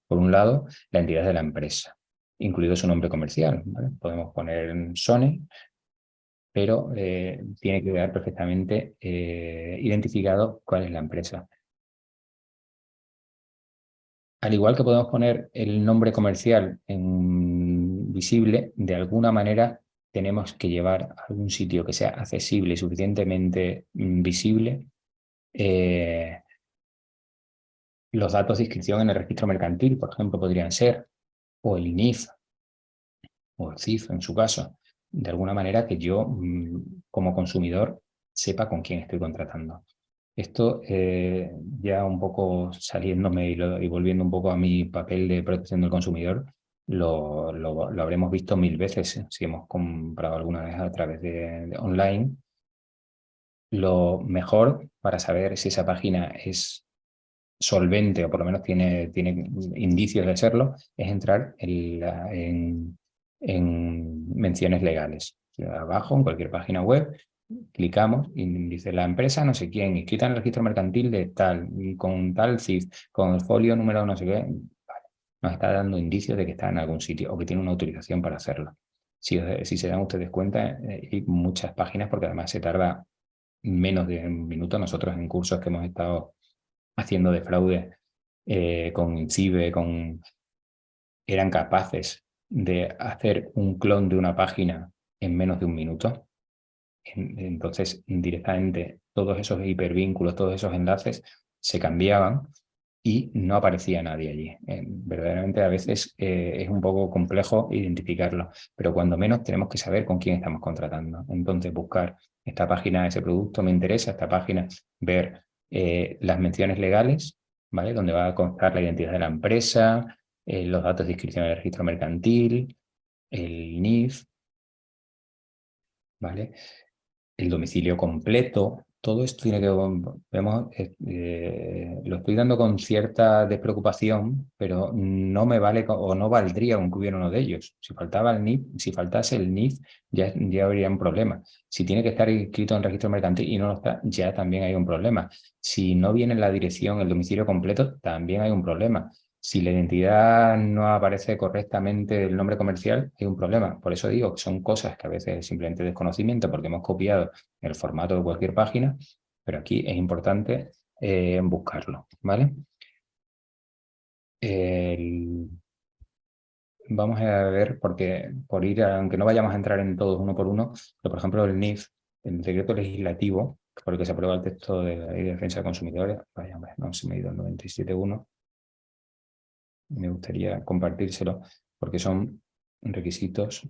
Por un lado, la entidad de la empresa, incluido su nombre comercial, ¿vale? Podemos poner Sony, pero tiene que quedar perfectamente identificado cuál es la empresa. Al igual que podemos poner el nombre comercial en visible, de alguna manera tenemos que llevar a algún sitio que sea accesible y suficientemente visible los datos de inscripción en el registro mercantil, por ejemplo, podrían ser, o el INIF, o el CIF en su caso, de alguna manera que yo, como consumidor, sepa con quién estoy contratando. Esto, ya un poco saliéndome y volviendo un poco a mi papel de protección del consumidor, lo habremos visto mil veces si hemos comprado alguna vez a través de online. Lo mejor para saber si esa página es solvente o por lo menos tiene indicios de serlo, es entrar en menciones legales. Abajo, en cualquier página web, clicamos y dice la empresa no sé quién, inscrita en el registro mercantil de tal, con tal CIF, con el folio número no sé qué, vale, nos está dando indicios de que está en algún sitio o que tiene una autorización para hacerlo. Si se dan ustedes cuenta, hay muchas páginas, porque además se tarda menos de un minuto. Nosotros en cursos que hemos estado haciendo de fraude con CIBE, eran capaces de hacer un clon de una página en menos de un minuto. Entonces, directamente, todos esos hipervínculos, todos esos enlaces se cambiaban y no aparecía nadie allí. Verdaderamente, a veces es un poco complejo identificarlo, pero cuando menos tenemos que saber con quién estamos contratando. Entonces, buscar esta página, ese producto me interesa, esta página, ver las menciones legales, ¿vale? Donde va a constar la identidad de la empresa, los datos de inscripción en el registro mercantil, el NIF, ¿vale? El domicilio completo, todo esto tiene que, vemos, lo estoy dando con cierta despreocupación, pero no me vale o no valdría con que hubiera uno de ellos. Si faltaba el NIF, si faltase el NIF, ya habría un problema. Si tiene que estar inscrito en el registro mercantil y no lo está, ya también hay un problema. Si no viene la dirección, el domicilio completo, también hay un problema. Si la identidad no aparece correctamente el nombre comercial, hay un problema. Por eso digo que son cosas que a veces es simplemente desconocimiento, porque hemos copiado el formato de cualquier página, pero aquí es importante buscarlo, ¿vale? Vamos a ver, porque aunque no vayamos a entrar en todos uno por uno, pero por ejemplo el NIF, el decreto legislativo por el que se aprueba el texto de la Ley de Defensa de Consumidores, vaya, no se me ha ido el 97.1, me gustaría compartírselo, porque son requisitos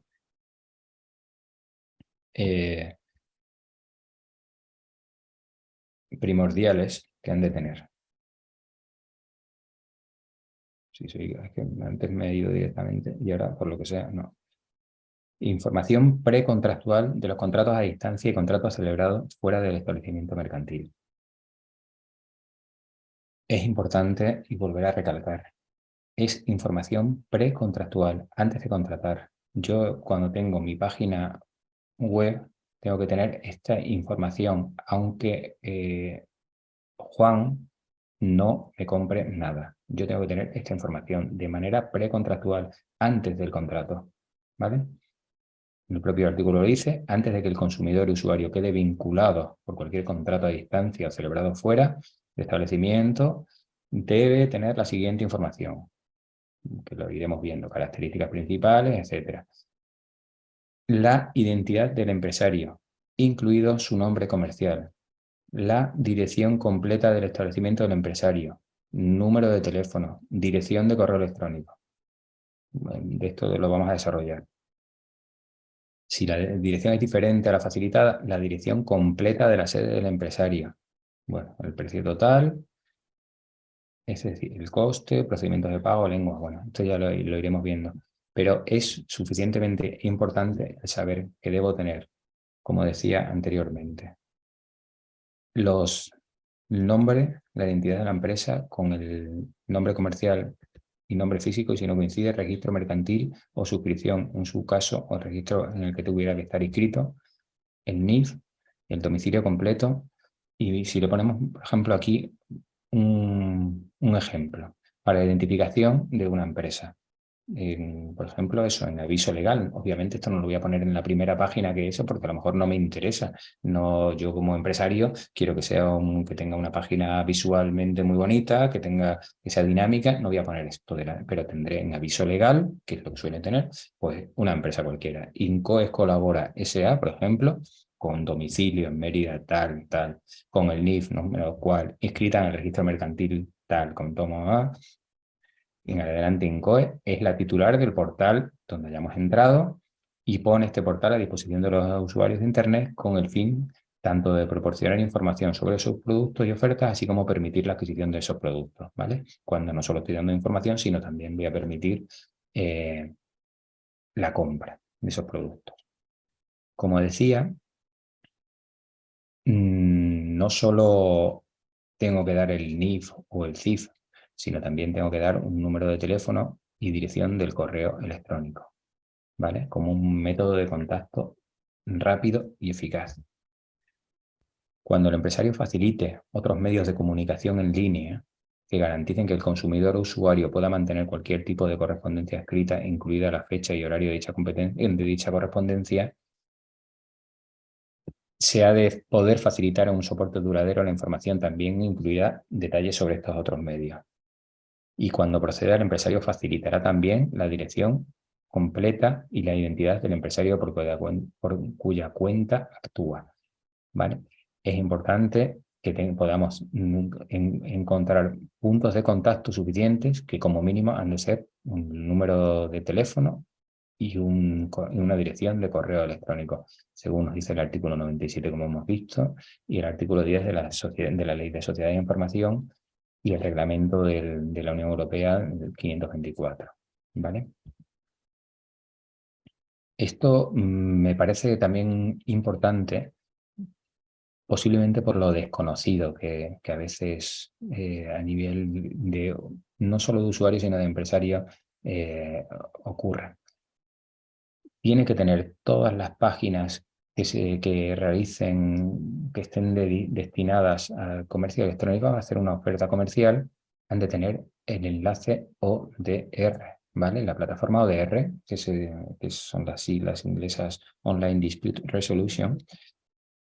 primordiales que han de tener. Sí, es que antes me he ido directamente y ahora, por lo que sea, no. Información precontractual de los contratos a distancia y contratos celebrados fuera del establecimiento mercantil. Es importante, y volver a recalcar, es información precontractual, antes de contratar. Yo, cuando tengo mi página web, tengo que tener esta información, aunque Juan no me compre nada. Yo tengo que tener esta información de manera precontractual, antes del contrato, ¿vale? El propio artículo lo dice, antes de que el consumidor y usuario quede vinculado por cualquier contrato a distancia o celebrado fuera de establecimiento, debe tener la siguiente información, que lo iremos viendo, características principales, etc. La identidad del empresario, incluido su nombre comercial, la dirección completa del establecimiento del empresario, número de teléfono, dirección de correo electrónico. De esto lo vamos a desarrollar. Si la dirección es diferente a la facilitada, la dirección completa de la sede del empresario. Bueno, el precio total, es decir, el coste, procedimientos de pago, lengua. Bueno, esto ya lo iremos viendo. Pero es suficientemente importante saber que debo tener, como decía anteriormente, el nombre, la identidad de la empresa con el nombre comercial y nombre físico, y si no coincide, registro mercantil o suscripción, en su caso, o registro en el que tuviera que estar inscrito, el NIF, el domicilio completo, y si le ponemos, por ejemplo, aquí un ejemplo para la identificación de una empresa. Por ejemplo, eso, en aviso legal. Obviamente esto no lo voy a poner en la primera página que eso, porque a lo mejor no me interesa. No, yo como empresario quiero que que tenga una página visualmente muy bonita, que sea dinámica. No voy a poner esto, pero tendré en aviso legal, que es lo que suele tener, pues una empresa cualquiera. Incoes Colabora S.A., por ejemplo, con domicilio en Mérida, tal, con el NIF, número cual, inscrita en el registro mercantil, tal, con tomo A. En adelante, INCOE es la titular del portal donde hayamos entrado y pone este portal a disposición de los usuarios de Internet con el fin tanto de proporcionar información sobre sus productos y ofertas, así como permitir la adquisición de esos productos, ¿vale? Cuando no solo estoy dando información, sino también voy a permitir la compra de esos productos. Como decía, no solo tengo que dar el NIF o el CIF, sino también tengo que dar un número de teléfono y dirección del correo electrónico, ¿vale? Como un método de contacto rápido y eficaz. Cuando el empresario facilite otros medios de comunicación en línea que garanticen que el consumidor o usuario pueda mantener cualquier tipo de correspondencia escrita, incluida la fecha y horario de dicha correspondencia, se ha de poder facilitar un soporte duradero a la información, también incluida detalles sobre estos otros medios. Y cuando proceda, el empresario facilitará también la dirección completa y la identidad del empresario por cuya cuenta actúa, ¿vale? Es importante que podamos encontrar puntos de contacto suficientes, que como mínimo han de ser un número de teléfono y una dirección de correo electrónico, según nos dice el artículo 97, como hemos visto, y el artículo 10 de la Ley de Sociedades de Información y el reglamento de la Unión Europea del 524, ¿vale? Esto me parece también importante, posiblemente por lo desconocido que a veces a nivel de no solo de usuarios, sino de empresarios ocurre. Tiene que tener todas las páginas que realicen, que estén destinadas al comercio electrónico, a hacer una oferta comercial, han de tener el enlace ODR, ¿vale? La plataforma ODR, que son las siglas inglesas Online Dispute Resolution,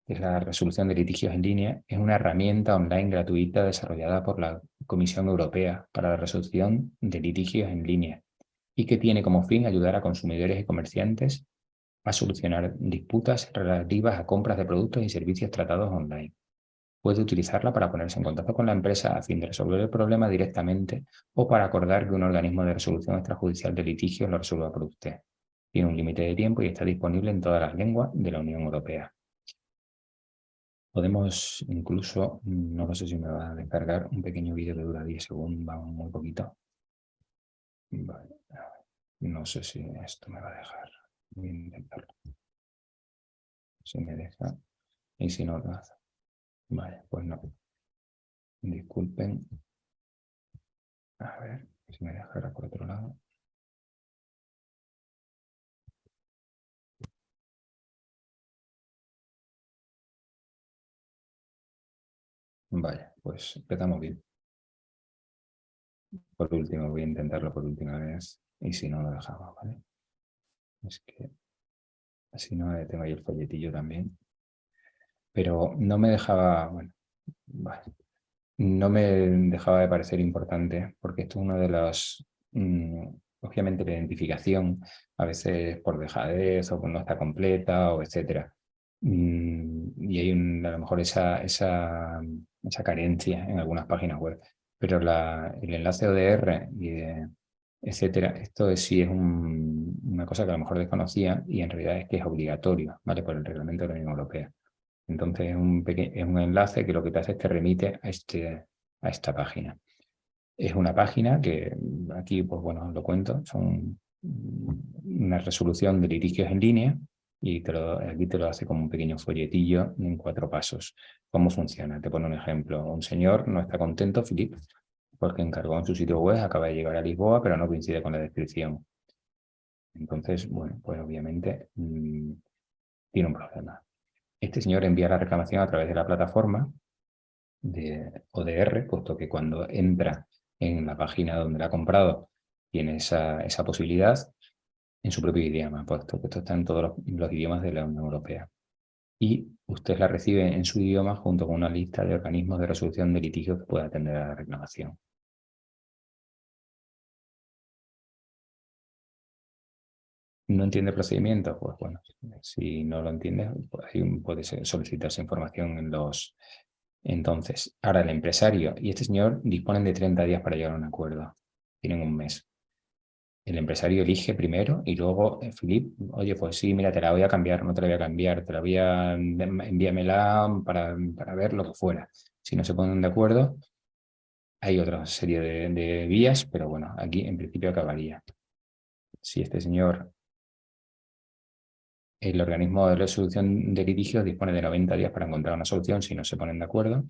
que es la resolución de litigios en línea, es una herramienta online gratuita desarrollada por la Comisión Europea para la resolución de litigios en línea y que tiene como fin ayudar a consumidores y comerciantes a solucionar disputas relativas a compras de productos y servicios tratados online. Puede utilizarla para ponerse en contacto con la empresa a fin de resolver el problema directamente o para acordar que un organismo de resolución extrajudicial de litigios lo resuelva por usted. Tiene un límite de tiempo y está disponible en todas las lenguas de la Unión Europea. Podemos incluso, no sé si me va a descargar un pequeño vídeo que dura 10 segundos, va muy poquito. Vale. No sé si esto me va a dejar. Voy a intentarlo. Si me deja. Y si no lo hace. Vale, pues no. Disculpen. A ver, si me dejará por otro lado. Vale, pues empezamos bien. Por último, voy a intentarlo por última vez. Y si no, lo dejamos, ¿vale? Es que así no tengo ahí el folletillo también. Pero no me dejaba, bueno, vale. no me dejaba de parecer importante, porque esto es uno de los, obviamente la identificación, a veces por dejadez o por no está completa o etcétera. Y hay a lo mejor esa carencia en algunas páginas web, pero el enlace ODR etcétera, sí es una cosa que a lo mejor desconocía y en realidad es que es obligatorio, ¿vale? Por el reglamento de la Unión Europea. Entonces es un enlace que lo que te hace es te remite a esta página. Es una página que aquí, pues bueno, lo cuento, son una resolución de litigios en línea y aquí te lo hace como un pequeño folletillo en 4 pasos. ¿Cómo funciona? Te pone un ejemplo. Un señor no está contento, Philip, porque encargó en su sitio web, acaba de llegar a Lisboa, pero no coincide con la descripción. Entonces, bueno, pues obviamente tiene un problema. Este señor envía la reclamación a través de la plataforma de ODR, puesto que cuando entra en la página donde la ha comprado tiene esa posibilidad en su propio idioma, puesto que esto está en todos los idiomas de la Unión Europea. Y usted la recibe en su idioma junto con una lista de organismos de resolución de litigios que pueda atender a la reclamación. ¿No entiende el procedimiento? Pues bueno, si no lo entiende, pues ahí puede solicitarse información en los... Entonces, ahora el empresario y este señor disponen de 30 días para llegar a un acuerdo. Tienen un mes. El empresario elige primero y luego, Philip, oye, pues sí, mira, te la voy a cambiar, no te la voy a cambiar, te la voy a... envíamela para ver lo que fuera. Si no se ponen de acuerdo, hay otra serie de vías, pero bueno, aquí en principio acabaría. Si este señor... El organismo de resolución de litigios dispone de 90 días para encontrar una solución si no se ponen de acuerdo.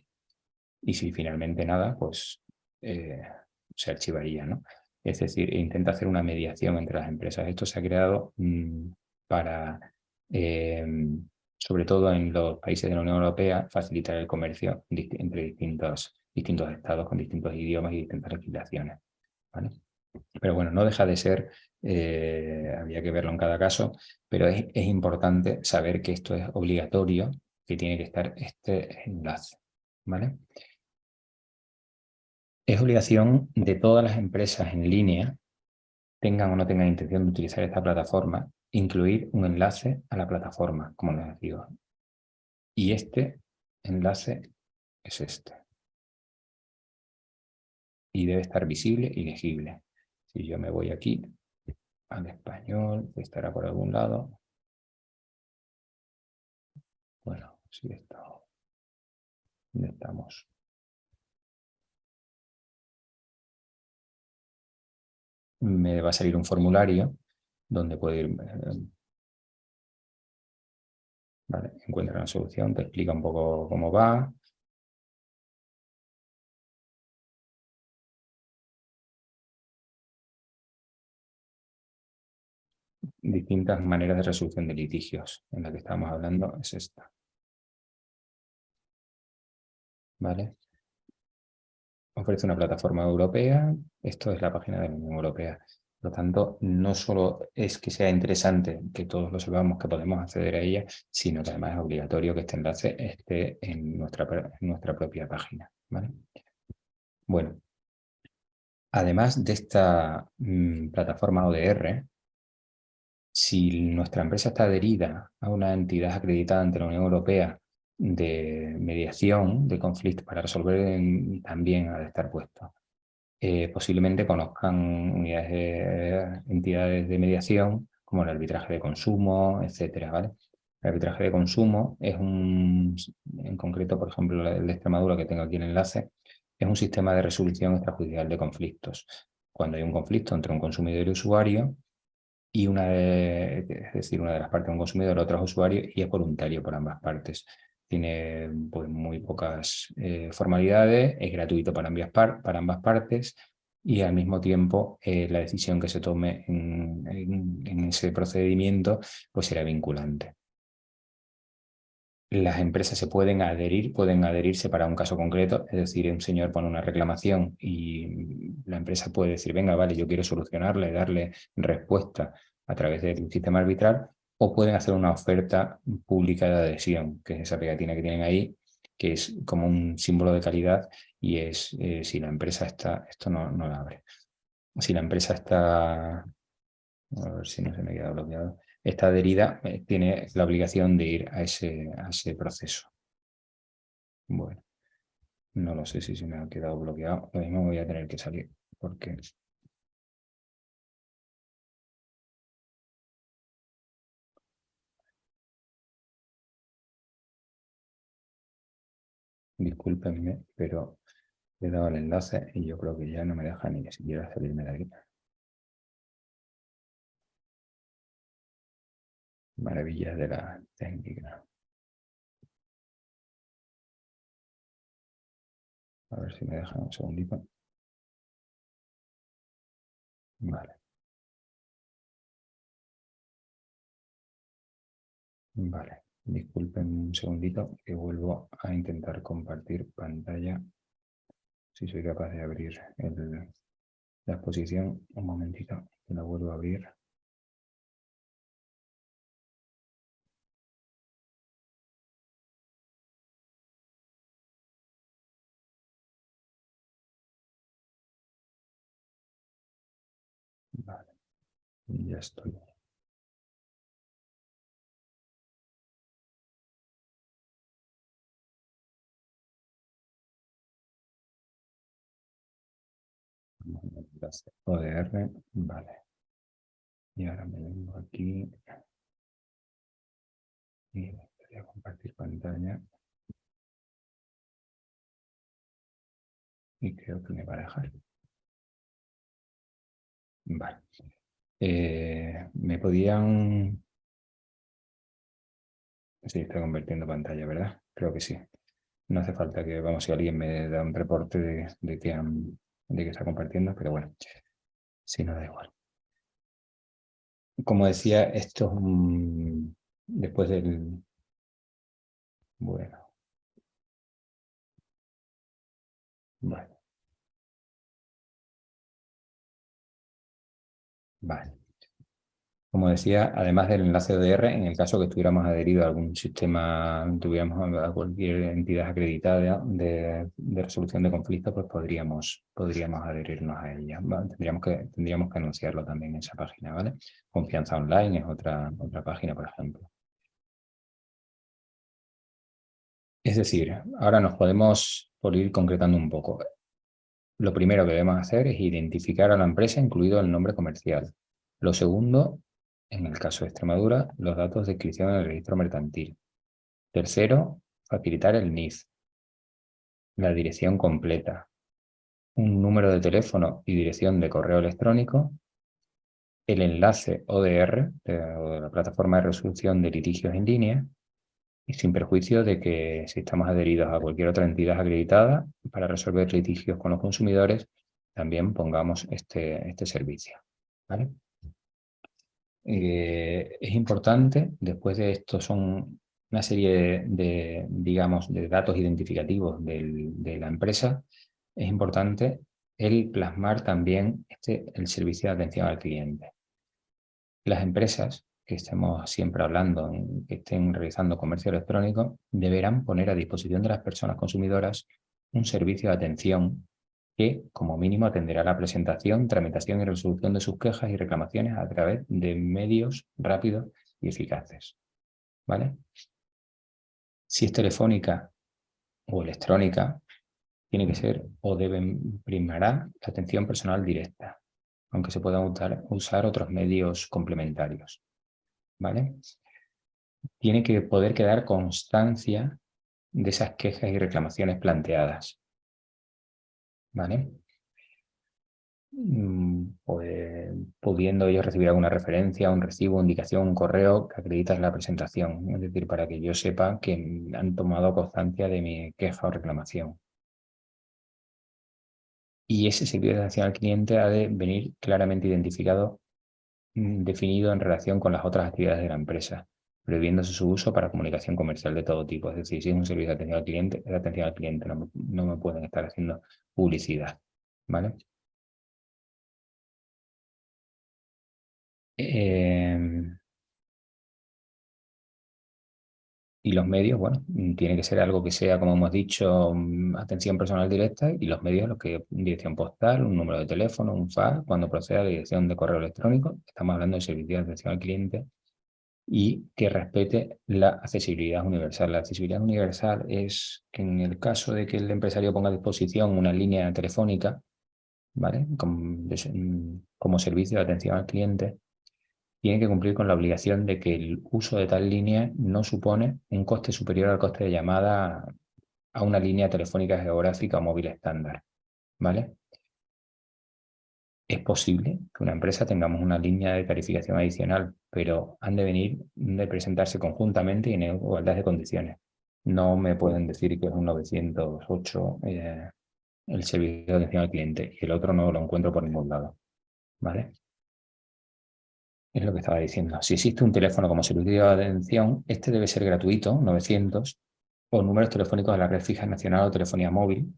Y si finalmente nada, pues se archivaría, ¿no? Es decir, intenta hacer una mediación entre las empresas. Esto se ha creado para, sobre todo en los países de la Unión Europea, facilitar el comercio entre distintos estados con distintos idiomas y distintas legislaciones, ¿vale? Pero bueno, no deja de ser, había que verlo en cada caso, pero es importante saber que esto es obligatorio, que tiene que estar este enlace, ¿vale? Es obligación de todas las empresas en línea, tengan o no tengan intención de utilizar esta plataforma, incluir un enlace a la plataforma, como les digo. Y este enlace es este. Y debe estar visible y legible. Si yo me voy aquí al español, estará por algún lado. Bueno, sí está. ¿Dónde estamos? Me va a salir un formulario donde puedo ir, vale, encuentra una solución, te explica un poco cómo va. Distintas maneras de resolución de litigios. En la que estamos hablando es esta. ¿Vale? Ofrece una plataforma europea. Esto es la página de la Unión Europea. Por lo tanto, no solo es que sea interesante que todos lo sepamos que podemos acceder a ella, sino que además es obligatorio que este enlace esté en nuestra propia página. ¿Vale? Bueno, además de esta plataforma ODR, si nuestra empresa está adherida a una entidad acreditada ante la Unión Europea de mediación de conflictos para resolver, también ha de estar puesto. Posiblemente conozcan entidades de mediación como el arbitraje de consumo, etcétera, ¿vale? El arbitraje de consumo es en concreto, por ejemplo, el de Extremadura que tengo aquí el enlace, es un sistema de resolución extrajudicial de conflictos. Cuando hay un conflicto entre un consumidor y usuario, y es decir, una de las partes de un consumidor, la otra es usuario, y es voluntario por ambas partes. Tiene pues, muy pocas formalidades, es gratuito para ambas partes y al mismo tiempo la decisión que se tome en ese procedimiento pues será vinculante. Las empresas se pueden adherirse para un caso concreto, es decir, un señor pone una reclamación y la empresa puede decir, venga, vale, yo quiero solucionarla y darle respuesta a través del sistema arbitral, o pueden hacer una oferta pública de adhesión, que es esa pegatina que tienen ahí, que es como un símbolo de calidad y es si la empresa está, esto no la abre, si la empresa está, a ver si no se me queda bloqueado, está adherida, tiene la obligación de ir a ese proceso. Bueno, no lo sé si se me ha quedado bloqueado, lo mismo voy a tener que salir porque... Discúlpenme, pero le he dado el enlace y yo creo que ya no me deja ni siquiera salirme de aquí. Maravillas de la técnica. A ver si me dejan un segundito. Vale. Vale. Disculpen un segundito que vuelvo a intentar compartir pantalla. Si soy capaz de abrir la exposición. Un momentito, que la vuelvo a abrir. Vale. Ya estoy. ODR. Vale. Y ahora me vengo aquí y voy a compartir pantalla. Y creo que me va a dejar. Vale. ¿Me podían...? Sí, está convirtiendo pantalla, ¿verdad? Creo que sí. No hace falta que, vamos, si alguien me da un reporte de que está compartiendo, pero bueno, sí, no da igual. Como decía, esto es después del... Bueno, vale, vale. Como decía, además del enlace ODR, en el caso que estuviéramos adheridos a algún sistema, tuviéramos a cualquier entidad acreditada de resolución de conflictos, pues podríamos adherirnos a ella. ¿Vale? Tendríamos que anunciarlo también en esa página, ¿vale? Confianza Online es otra página, por ejemplo. Es decir, ahora nos podemos por ir concretando un poco. Lo primero que debemos hacer es identificar a la empresa, incluido el nombre comercial. Lo segundo, en el caso de Extremadura, los datos de inscripción en el registro mercantil. Tercero, facilitar el NIF, la dirección completa, un número de teléfono y dirección de correo electrónico, el enlace ODR, o de la plataforma de resolución de litigios en línea, y sin perjuicio de que si estamos adheridos a cualquier otra entidad acreditada para resolver litigios con los consumidores, también pongamos este servicio. ¿Vale? Es importante, después de esto son una serie digamos, de datos identificativos de la empresa, es importante el plasmar también el servicio de atención al cliente. Las empresas que estemos siempre hablando, que estén realizando comercio electrónico, deberán poner a disposición de las personas consumidoras un servicio de atención que, como mínimo, atenderá la presentación, tramitación y resolución de sus quejas y reclamaciones a través de medios rápidos y eficaces. ¿Vale? Si es telefónica o electrónica, tiene que ser o primará la atención personal directa, aunque se puedan usar otros medios complementarios. ¿Vale? Tiene que poder quedar constancia de esas quejas y reclamaciones planteadas. ¿Vale? Pues, pudiendo ellos recibir alguna referencia, un recibo, indicación, un correo que acredita la presentación. Es decir, para que yo sepa que han tomado constancia de mi queja o reclamación. Y ese servicio de atención al cliente ha de venir claramente identificado, definido en relación con las otras actividades de la empresa, prohibiéndose su uso para comunicación comercial de todo tipo. Es decir, si es un servicio de atención al cliente, es de atención al cliente, no me pueden estar haciendo publicidad. ¿Vale? Y los medios, bueno, tiene que ser algo que sea, como hemos dicho, atención personal directa, y los medios, lo que dirección postal, un número de teléfono, un fax, cuando proceda la dirección de correo electrónico. Estamos hablando de servicio de atención al cliente y que respete la accesibilidad universal. La accesibilidad universal es que en el caso de que el empresario ponga a disposición una línea telefónica, ¿vale? Como servicio de atención al cliente, tiene que cumplir con la obligación de que el uso de tal línea no supone un coste superior al coste de llamada a una línea telefónica geográfica o móvil estándar, ¿vale? Es posible que una empresa tengamos una línea de tarificación adicional, pero han de venir de presentarse conjuntamente y en igualdad de condiciones. No me pueden decir que es un 908 el servicio de atención al cliente y el otro no lo encuentro por ningún lado, ¿vale? Es lo que estaba diciendo. Si existe un teléfono como servicio de atención, este debe ser gratuito, 900, o números telefónicos de la red fija nacional o telefonía móvil.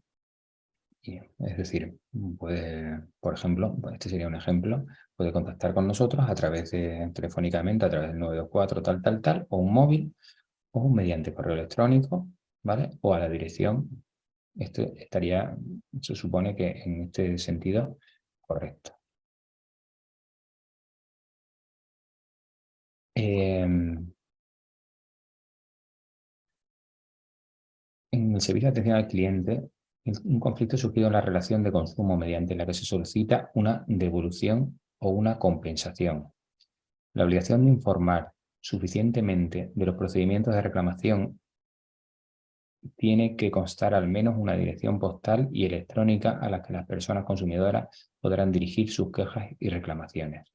Es decir, puede, por ejemplo, este sería un ejemplo, puede contactar con nosotros a través de, telefónicamente, a través del 924 tal, o un móvil, o mediante correo electrónico, ¿vale? O a la dirección. Esto estaría, se supone que en este sentido, correcto. En el servicio de atención al cliente, un conflicto surgido en la relación de consumo mediante la que se solicita una devolución o una compensación. La obligación de informar suficientemente de los procedimientos de reclamación tiene que constar al menos una dirección postal y electrónica a la que las personas consumidoras podrán dirigir sus quejas y reclamaciones.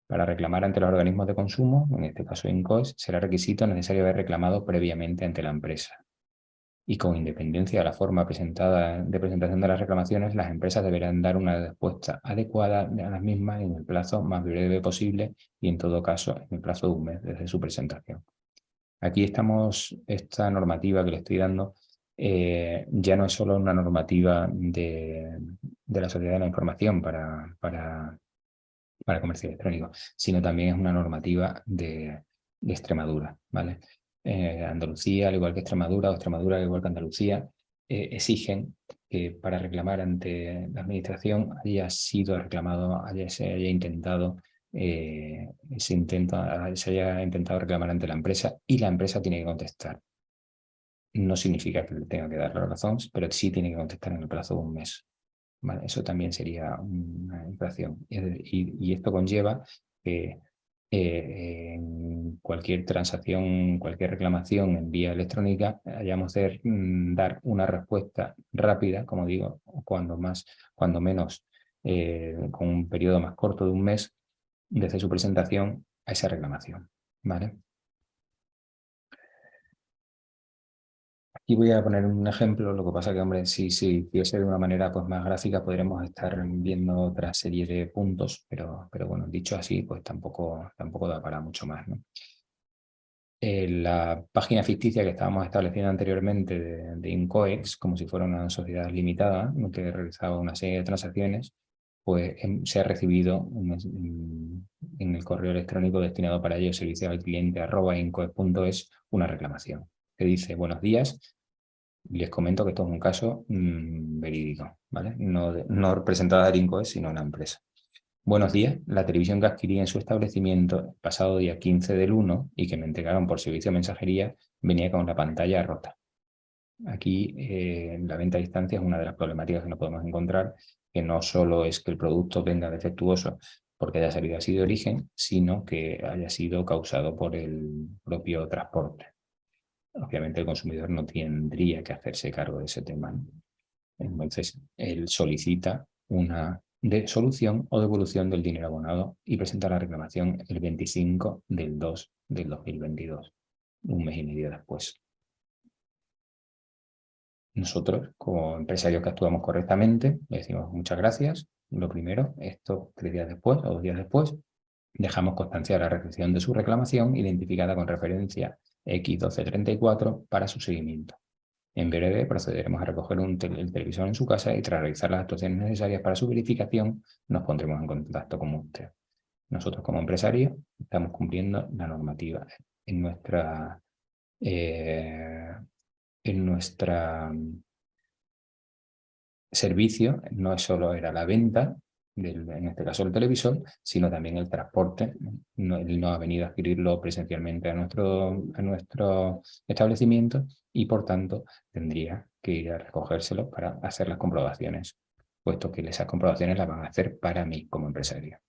Para reclamar ante los organismos de consumo, en este caso INCOES, será requisito necesario haber reclamado previamente ante la empresa. Y con independencia de la forma de presentación de las reclamaciones, las empresas deberán dar una respuesta adecuada a las mismas en el plazo más breve posible y, en todo caso, en el plazo de un mes desde su presentación. Aquí estamos, esta normativa que le estoy dando, ya no es solo una normativa de la Sociedad de la Información para comercio electrónico, sino también es una normativa de Extremadura, ¿vale? Andalucía, al igual que Extremadura, o Extremadura, al igual que Andalucía, exigen que para reclamar ante la administración haya sido reclamado, se haya intentado se haya intentado reclamar ante la empresa y la empresa tiene que contestar. No significa que le tenga que dar la razón, pero sí tiene que contestar en el plazo de un mes. ¿Vale? Eso también sería una infracción. Y esto conlleva que en cualquier transacción, cualquier reclamación en vía electrónica, hayamos de dar una respuesta rápida, como digo, cuando menos, con un periodo más corto de un mes desde su presentación a esa reclamación. ¿Vale? Aquí voy a poner un ejemplo, lo que pasa que, hombre, si fuese de una manera pues, más gráfica, podremos estar viendo otra serie de puntos, pero bueno, dicho así, pues tampoco da para mucho más, ¿no? La página ficticia que estábamos estableciendo anteriormente de Incoex, como si fuera una sociedad limitada, que realizaba una serie de transacciones, pues se ha recibido en el correo electrónico destinado para ello, servicio al cliente @incoex.es, una reclamación que dice: buenos días. Les comento que esto es un caso verídico, ¿vale? No presentado a INCOES, sino a una empresa. Buenos días, la televisión que adquirí en su establecimiento el pasado día 15 del 1 y que me entregaron por servicio de mensajería venía con la pantalla rota. Aquí la venta a distancia es una de las problemáticas que nos podemos encontrar, que no solo es que el producto venga defectuoso porque haya salido así de origen, sino que haya sido causado por el propio transporte. Obviamente el consumidor no tendría que hacerse cargo de ese tema, ¿no? Entonces, él solicita una solución o devolución del dinero abonado y presenta la reclamación el 25 del 2 del 2022, un mes y medio después. Nosotros, como empresarios que actuamos correctamente, le decimos muchas gracias. Lo primero, esto 3 días después o 2 días después, dejamos constancia de la recepción de su reclamación identificada con referencia X1234 para su seguimiento. En breve procederemos a recoger el televisor en su casa y tras realizar las actuaciones necesarias para su verificación nos pondremos en contacto con usted. Nosotros como empresarios estamos cumpliendo la normativa en nuestra en nuestra servicio no solo era la venta, en este caso el televisor, sino también el transporte. Él no ha venido a adquirirlo presencialmente a nuestro establecimiento y por tanto tendría que ir a recogérselo para hacer las comprobaciones, puesto que esas comprobaciones las van a hacer para mí como empresario.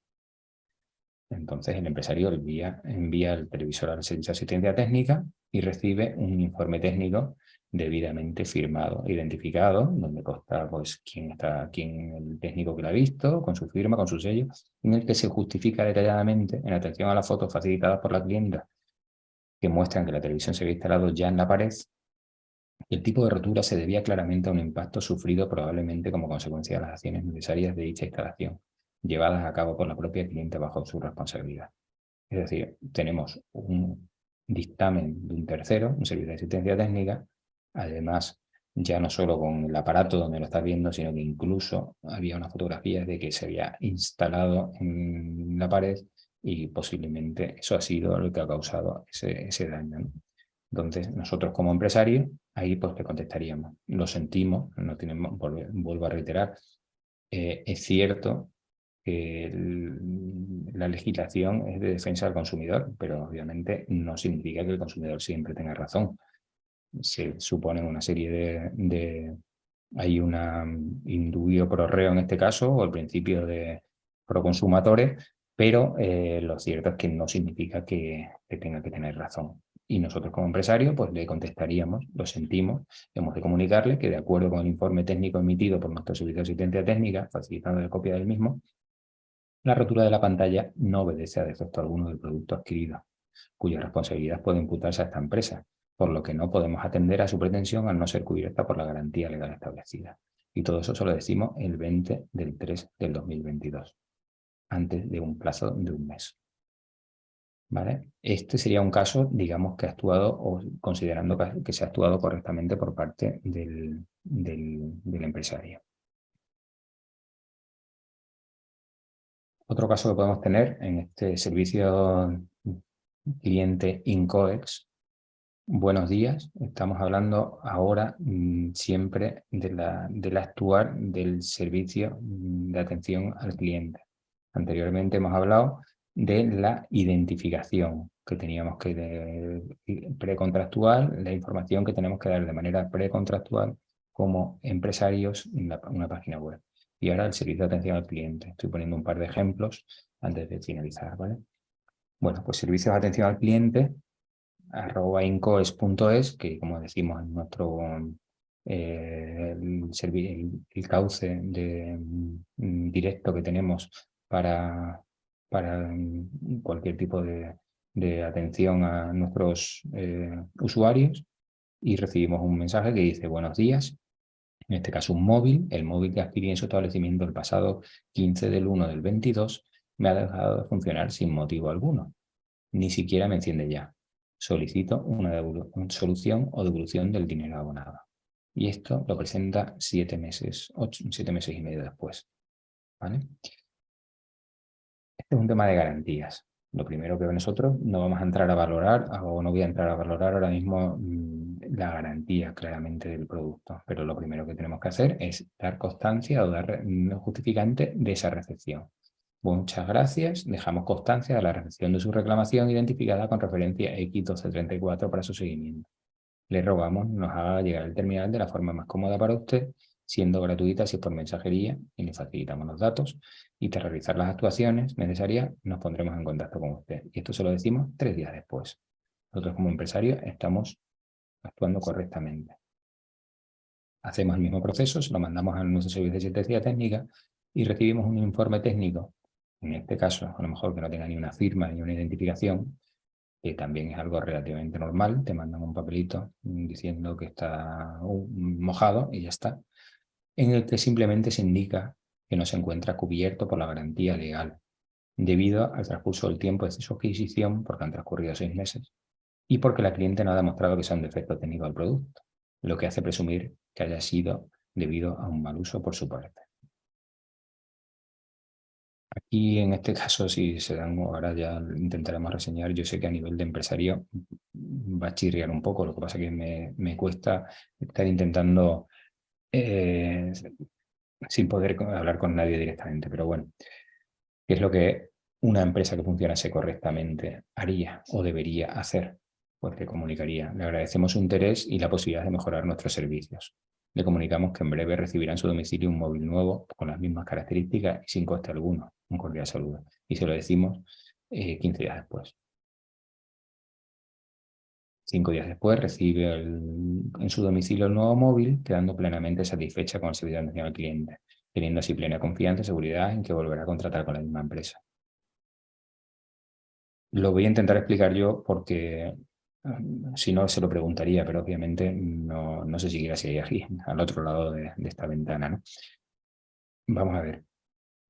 Entonces el empresario envía el televisor al servicio de asistencia técnica y recibe un informe técnico debidamente firmado, identificado, donde consta pues, quién el técnico que lo ha visto, con su firma, con su sello, en el que se justifica detalladamente, en atención a las fotos facilitadas por la clienta, que muestran que la televisión se había instalado ya en la pared, y el tipo de rotura se debía claramente a un impacto sufrido probablemente como consecuencia de las acciones necesarias de dicha instalación, llevadas a cabo por la propia cliente bajo su responsabilidad. Es decir, tenemos un dictamen de un tercero, un servicio de asistencia técnica, además ya no solo con el aparato donde lo estás viendo, sino que incluso había una fotografía de que se había instalado en la pared y posiblemente eso ha sido lo que ha causado ese daño, ¿no? Entonces, nosotros como empresarios, ahí pues te contestaríamos, lo sentimos, no tenemos, vuelvo a reiterar, es cierto que la legislación es de defensa del consumidor, pero obviamente no significa que el consumidor siempre tenga razón. Se supone una serie hay un indubio pro reo en este caso, o el principio de pro consumatores, pero lo cierto es que no significa que tenga que tener razón. Y nosotros como empresarios pues le contestaríamos, lo sentimos, hemos de comunicarle que de acuerdo con el informe técnico emitido por nuestro servicio de asistencia técnica, facilitando la copia del mismo, la rotura de la pantalla no obedece a defecto alguno del producto adquirido, cuya responsabilidad puede imputarse a esta empresa, por lo que no podemos atender a su pretensión al no ser cubierta por la garantía legal establecida. Y todo eso se lo decimos el 20 del 3 del 2022, antes de un plazo de un mes. ¿Vale? Este sería un caso, digamos, que ha actuado, o considerando que se ha actuado correctamente por parte del empresario. Otro caso que podemos tener en este servicio cliente Incoex. Buenos días, estamos hablando ahora siempre del actuar del servicio de atención al cliente. Anteriormente hemos hablado de la identificación que teníamos que precontractual, la información que tenemos que dar de manera precontractual como empresarios en una página web. Y ahora el servicio de atención al cliente. Estoy poniendo un par de ejemplos antes de finalizar, ¿vale? Bueno, pues servicios de atención al cliente @incoes.es, que como decimos en nuestro el cauce directo que tenemos para cualquier tipo de atención a nuestros usuarios, y recibimos un mensaje que dice buenos días, en este caso un móvil, el móvil que adquirí en su establecimiento el pasado 15 del 1 del 22 me ha dejado de funcionar sin motivo alguno, ni siquiera me enciende ya. Solicito una solución o devolución del dinero abonado. Y esto lo presenta 7 meses y medio después, ¿vale? Este es un tema de garantías. Lo primero que nosotros no vamos a entrar a valorar, o no voy a entrar a valorar ahora mismo la garantía claramente del producto, pero lo primero que tenemos que hacer es dar constancia o dar justificante de esa recepción. Muchas gracias. Dejamos constancia de la recepción de su reclamación identificada con referencia X1234 para su seguimiento. Le rogamos nos haga llegar el terminal de la forma más cómoda para usted, siendo gratuita si es por mensajería, y le facilitamos los datos. Y tras realizar las actuaciones necesarias, nos pondremos en contacto con usted. Y esto se lo decimos 3 días después. Nosotros como empresarios estamos actuando correctamente. Hacemos el mismo proceso, se lo mandamos a nuestro servicio de asistencia técnica y recibimos un informe técnico. En este caso, a lo mejor que no tenga ni una firma ni una identificación, que también es algo relativamente normal, te mandan un papelito diciendo que está mojado y ya está, en el que simplemente se indica que no se encuentra cubierto por la garantía legal, debido al transcurso del tiempo de su adquisición, porque han transcurrido 6 meses, y porque la cliente no ha demostrado que sea un defecto técnico del producto, lo que hace presumir que haya sido debido a un mal uso por su parte. Aquí en este caso, si se dan, ahora ya intentaremos reseñar. Yo sé que a nivel de empresario va a chirriar un poco, lo que pasa es que me cuesta estar intentando eh, sin poder hablar con nadie directamente. Pero bueno, ¿qué es lo que una empresa que funcionase correctamente haría o debería hacer? Pues le comunicaría, le agradecemos su interés y la posibilidad de mejorar nuestros servicios. Le comunicamos que en breve recibirá en su domicilio un móvil nuevo con las mismas características y sin coste alguno. Un cordial saludo. Y se lo decimos 15 días después. 5 días después recibe en su domicilio el nuevo móvil, quedando plenamente satisfecha con el servicio de atención al cliente, teniendo así plena confianza y seguridad en que volverá a contratar con la misma empresa. Lo voy a intentar explicar yo porque si no se lo preguntaría, pero obviamente no se seguirá así aquí, al otro lado de esta ventana, ¿no? Vamos a ver.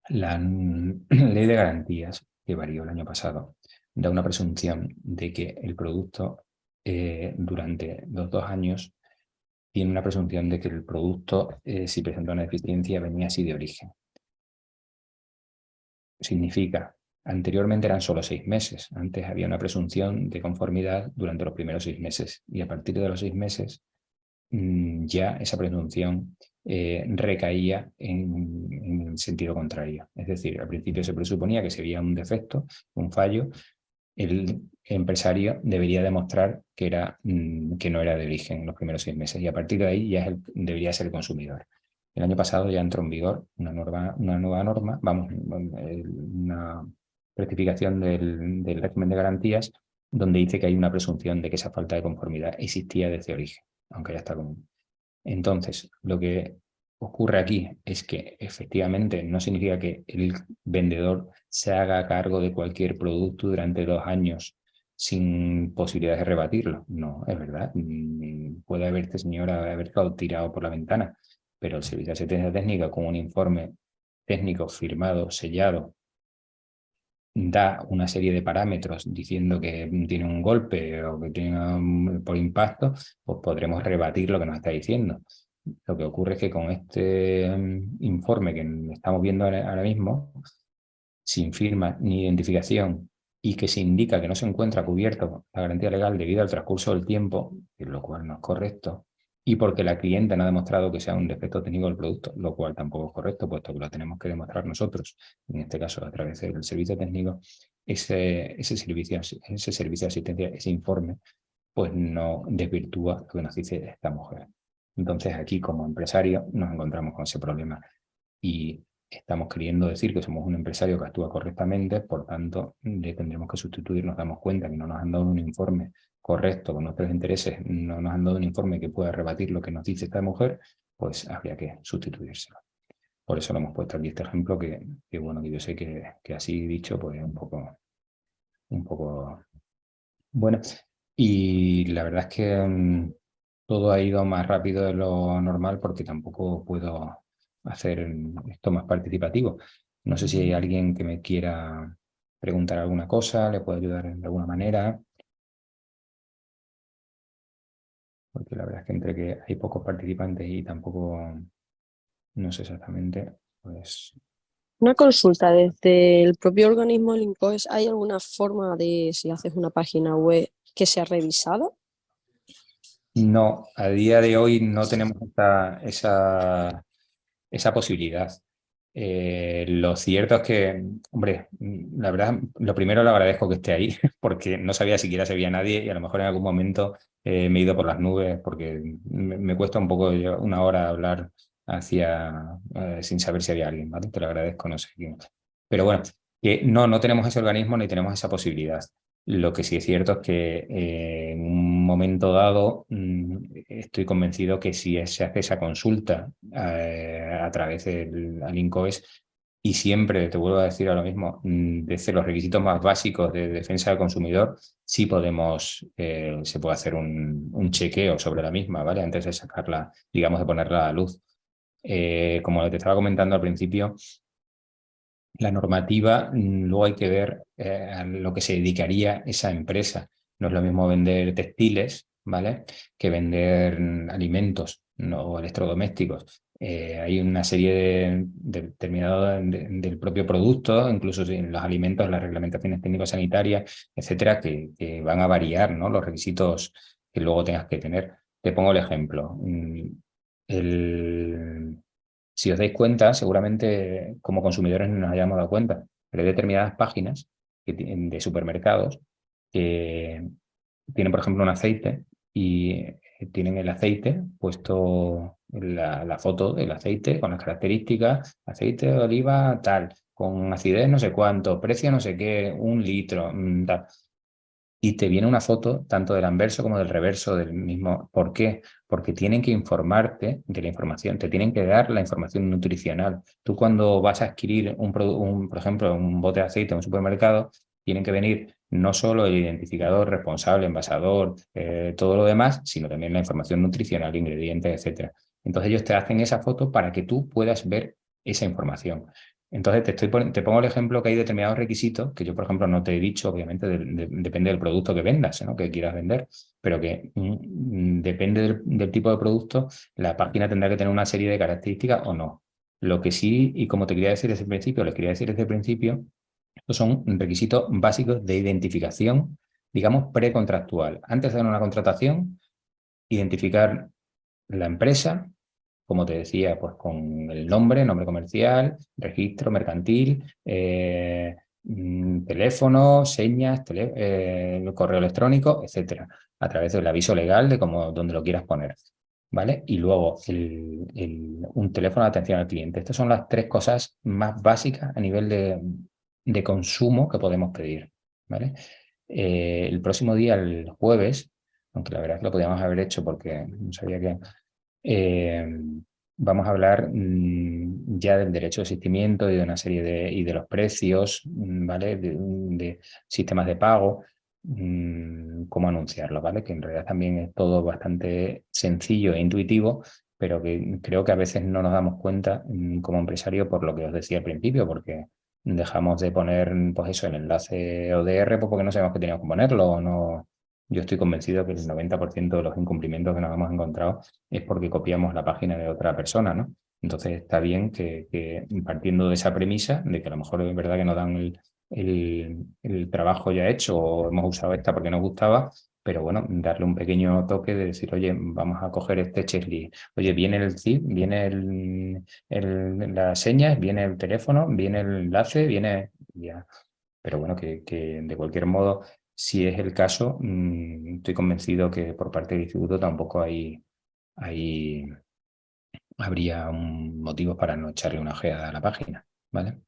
La ley de garantías que varió el año pasado da una presunción de que el producto durante los 2 años tiene una presunción de que el producto, si presenta una deficiencia, venía así de origen. Significa, anteriormente eran solo 6 meses, antes había una presunción de conformidad durante los primeros 6 meses y a partir de los 6 meses ya esa presunción recaía en el sentido contrario. Es decir, al principio se presuponía que si había un defecto, un fallo, el empresario debería demostrar que no era de origen en los primeros 6 meses y a partir de ahí ya debería ser el consumidor. El año pasado ya entró en vigor una nueva norma, una rectificación del régimen de garantías donde dice que hay una presunción de que esa falta de conformidad existía desde origen, aunque ya está común. Entonces, lo que ocurre aquí es que efectivamente no significa que el vendedor se haga cargo de cualquier producto durante 2 años sin posibilidad de rebatirlo. No, es verdad. Puede haberte, señora, haber tirado por la ventana, pero el servicio de asistencia técnica con un informe técnico firmado, sellado, da una serie de parámetros diciendo que tiene un golpe o que tiene por impacto, pues podremos rebatir lo que nos está diciendo. Lo que ocurre es que con este informe que estamos viendo ahora mismo, sin firma ni identificación y que se indica que no se encuentra cubierto la garantía legal debido al transcurso del tiempo, lo cual no es correcto, y porque la cliente no ha demostrado que sea un defecto técnico del producto, lo cual tampoco es correcto, puesto que lo tenemos que demostrar nosotros, en este caso a través del servicio técnico, ese servicio de asistencia, ese informe, pues no desvirtúa lo que nos dice esta mujer. Entonces aquí como empresario nos encontramos con ese problema y estamos queriendo decir que somos un empresario que actúa correctamente, por tanto le tendremos que sustituir, nos damos cuenta que no nos han dado un informe correcto con nuestros intereses, no nos han dado un informe que pueda rebatir lo que nos dice esta mujer, pues habría que sustituírselo. Por eso lo hemos puesto aquí este ejemplo que bueno, que yo sé que así dicho, pues es un poco bueno. Y la verdad es que todo ha ido más rápido de lo normal porque tampoco puedo hacer esto más participativo. No sé si hay alguien que me quiera preguntar alguna cosa, le puedo ayudar de alguna manera, porque la verdad es que entre que hay pocos participantes y tampoco no sé exactamente, pues Una consulta, desde el propio organismo del INCOES, ¿hay alguna forma de, si haces una página web, que sea revisada? no, a día de hoy no tenemos esa posibilidad. Lo cierto es que, hombre, la verdad, lo primero le agradezco que esté ahí, porque no sabía siquiera si había nadie y a lo mejor en algún momento me he ido por las nubes, porque me cuesta un poco 1 hora hablar sin saber si había alguien, ¿vale? Te lo agradezco, no sé quién. Pero bueno, que no tenemos ese organismo ni tenemos esa posibilidad. Lo que sí es cierto es que en un momento dado estoy convencido que si se hace esa consulta a través del INCOES y siempre, te vuelvo a decir ahora mismo, desde los requisitos más básicos de defensa del consumidor, sí se puede hacer un chequeo sobre la misma, ¿vale? Antes de sacarla, digamos, de ponerla a la luz. Como te estaba comentando al principio, la normativa, luego hay que ver a lo que se dedicaría esa empresa. No es lo mismo vender textiles, ¿vale? Que vender alimentos, ¿no? O electrodomésticos. Hay una serie de determinado del propio producto, incluso en los alimentos, las reglamentaciones técnico-sanitarias, etcétera, que van a variar, ¿no? Los requisitos que luego tengas que tener. Te pongo el ejemplo. Si os dais cuenta, seguramente como consumidores no nos hayamos dado cuenta, pero hay determinadas páginas de supermercados que tienen, por ejemplo, un aceite y tienen el aceite puesto la foto del aceite con las características, aceite de oliva tal, con acidez no sé cuánto, precio no sé qué, 1 litro, tal. Y te viene una foto tanto del anverso como del reverso del mismo. ¿Por qué? Porque tienen que informarte de la información, te tienen que dar la información nutricional. Tú cuando vas a adquirir por ejemplo, un bote de aceite en un supermercado, tienen que venir no solo el identificador, responsable, envasador, todo lo demás, sino también la información nutricional, ingredientes, etcétera. Entonces ellos te hacen esa foto para que tú puedas ver esa información. Entonces, te pongo el ejemplo que hay determinados requisitos que yo, por ejemplo, no te he dicho, obviamente, depende del producto que vendas, ¿no? Que quieras vender, pero que depende del tipo de producto, la página tendrá que tener una serie de características o no. Lo que sí, y como te quería decir desde el principio, les quería decir desde el principio, estos son requisitos básicos de identificación, digamos, precontractual. Antes de hacer una contratación, identificar la empresa, como te decía, pues con el nombre comercial, registro mercantil, teléfono, señas, correo electrónico, etcétera, a través del aviso legal de donde lo quieras poner, ¿vale? Y luego un teléfono de atención al cliente. Estas son las 3 cosas más básicas a nivel de consumo que podemos pedir, ¿vale? El próximo día, el jueves, aunque la verdad es que lo podíamos haber hecho porque no sabía que vamos a hablar ya del derecho de asistimiento y de una serie y de los precios, ¿vale? De sistemas de pago, cómo anunciarlo, ¿vale? Que en realidad también es todo bastante sencillo e intuitivo, pero que creo que a veces no nos damos cuenta como empresario por lo que os decía al principio, porque dejamos de poner, pues eso, el enlace ODR pues porque no sabemos que teníamos que ponerlo o no. Yo estoy convencido que el 90% de los incumplimientos que nos hemos encontrado es porque copiamos la página de otra persona, ¿no? Entonces está bien que partiendo de esa premisa, de que a lo mejor es verdad que nos dan el trabajo ya hecho o hemos usado esta porque nos gustaba, pero bueno, darle un pequeño toque de decir, oye, vamos a coger este checklist. Oye, viene el CIF, viene las señas, viene el teléfono, viene el enlace, viene ya. Pero bueno, que de cualquier modo, si es el caso, estoy convencido que por parte del instituto tampoco habría un motivo para no echarle una ojeada a la página, ¿vale?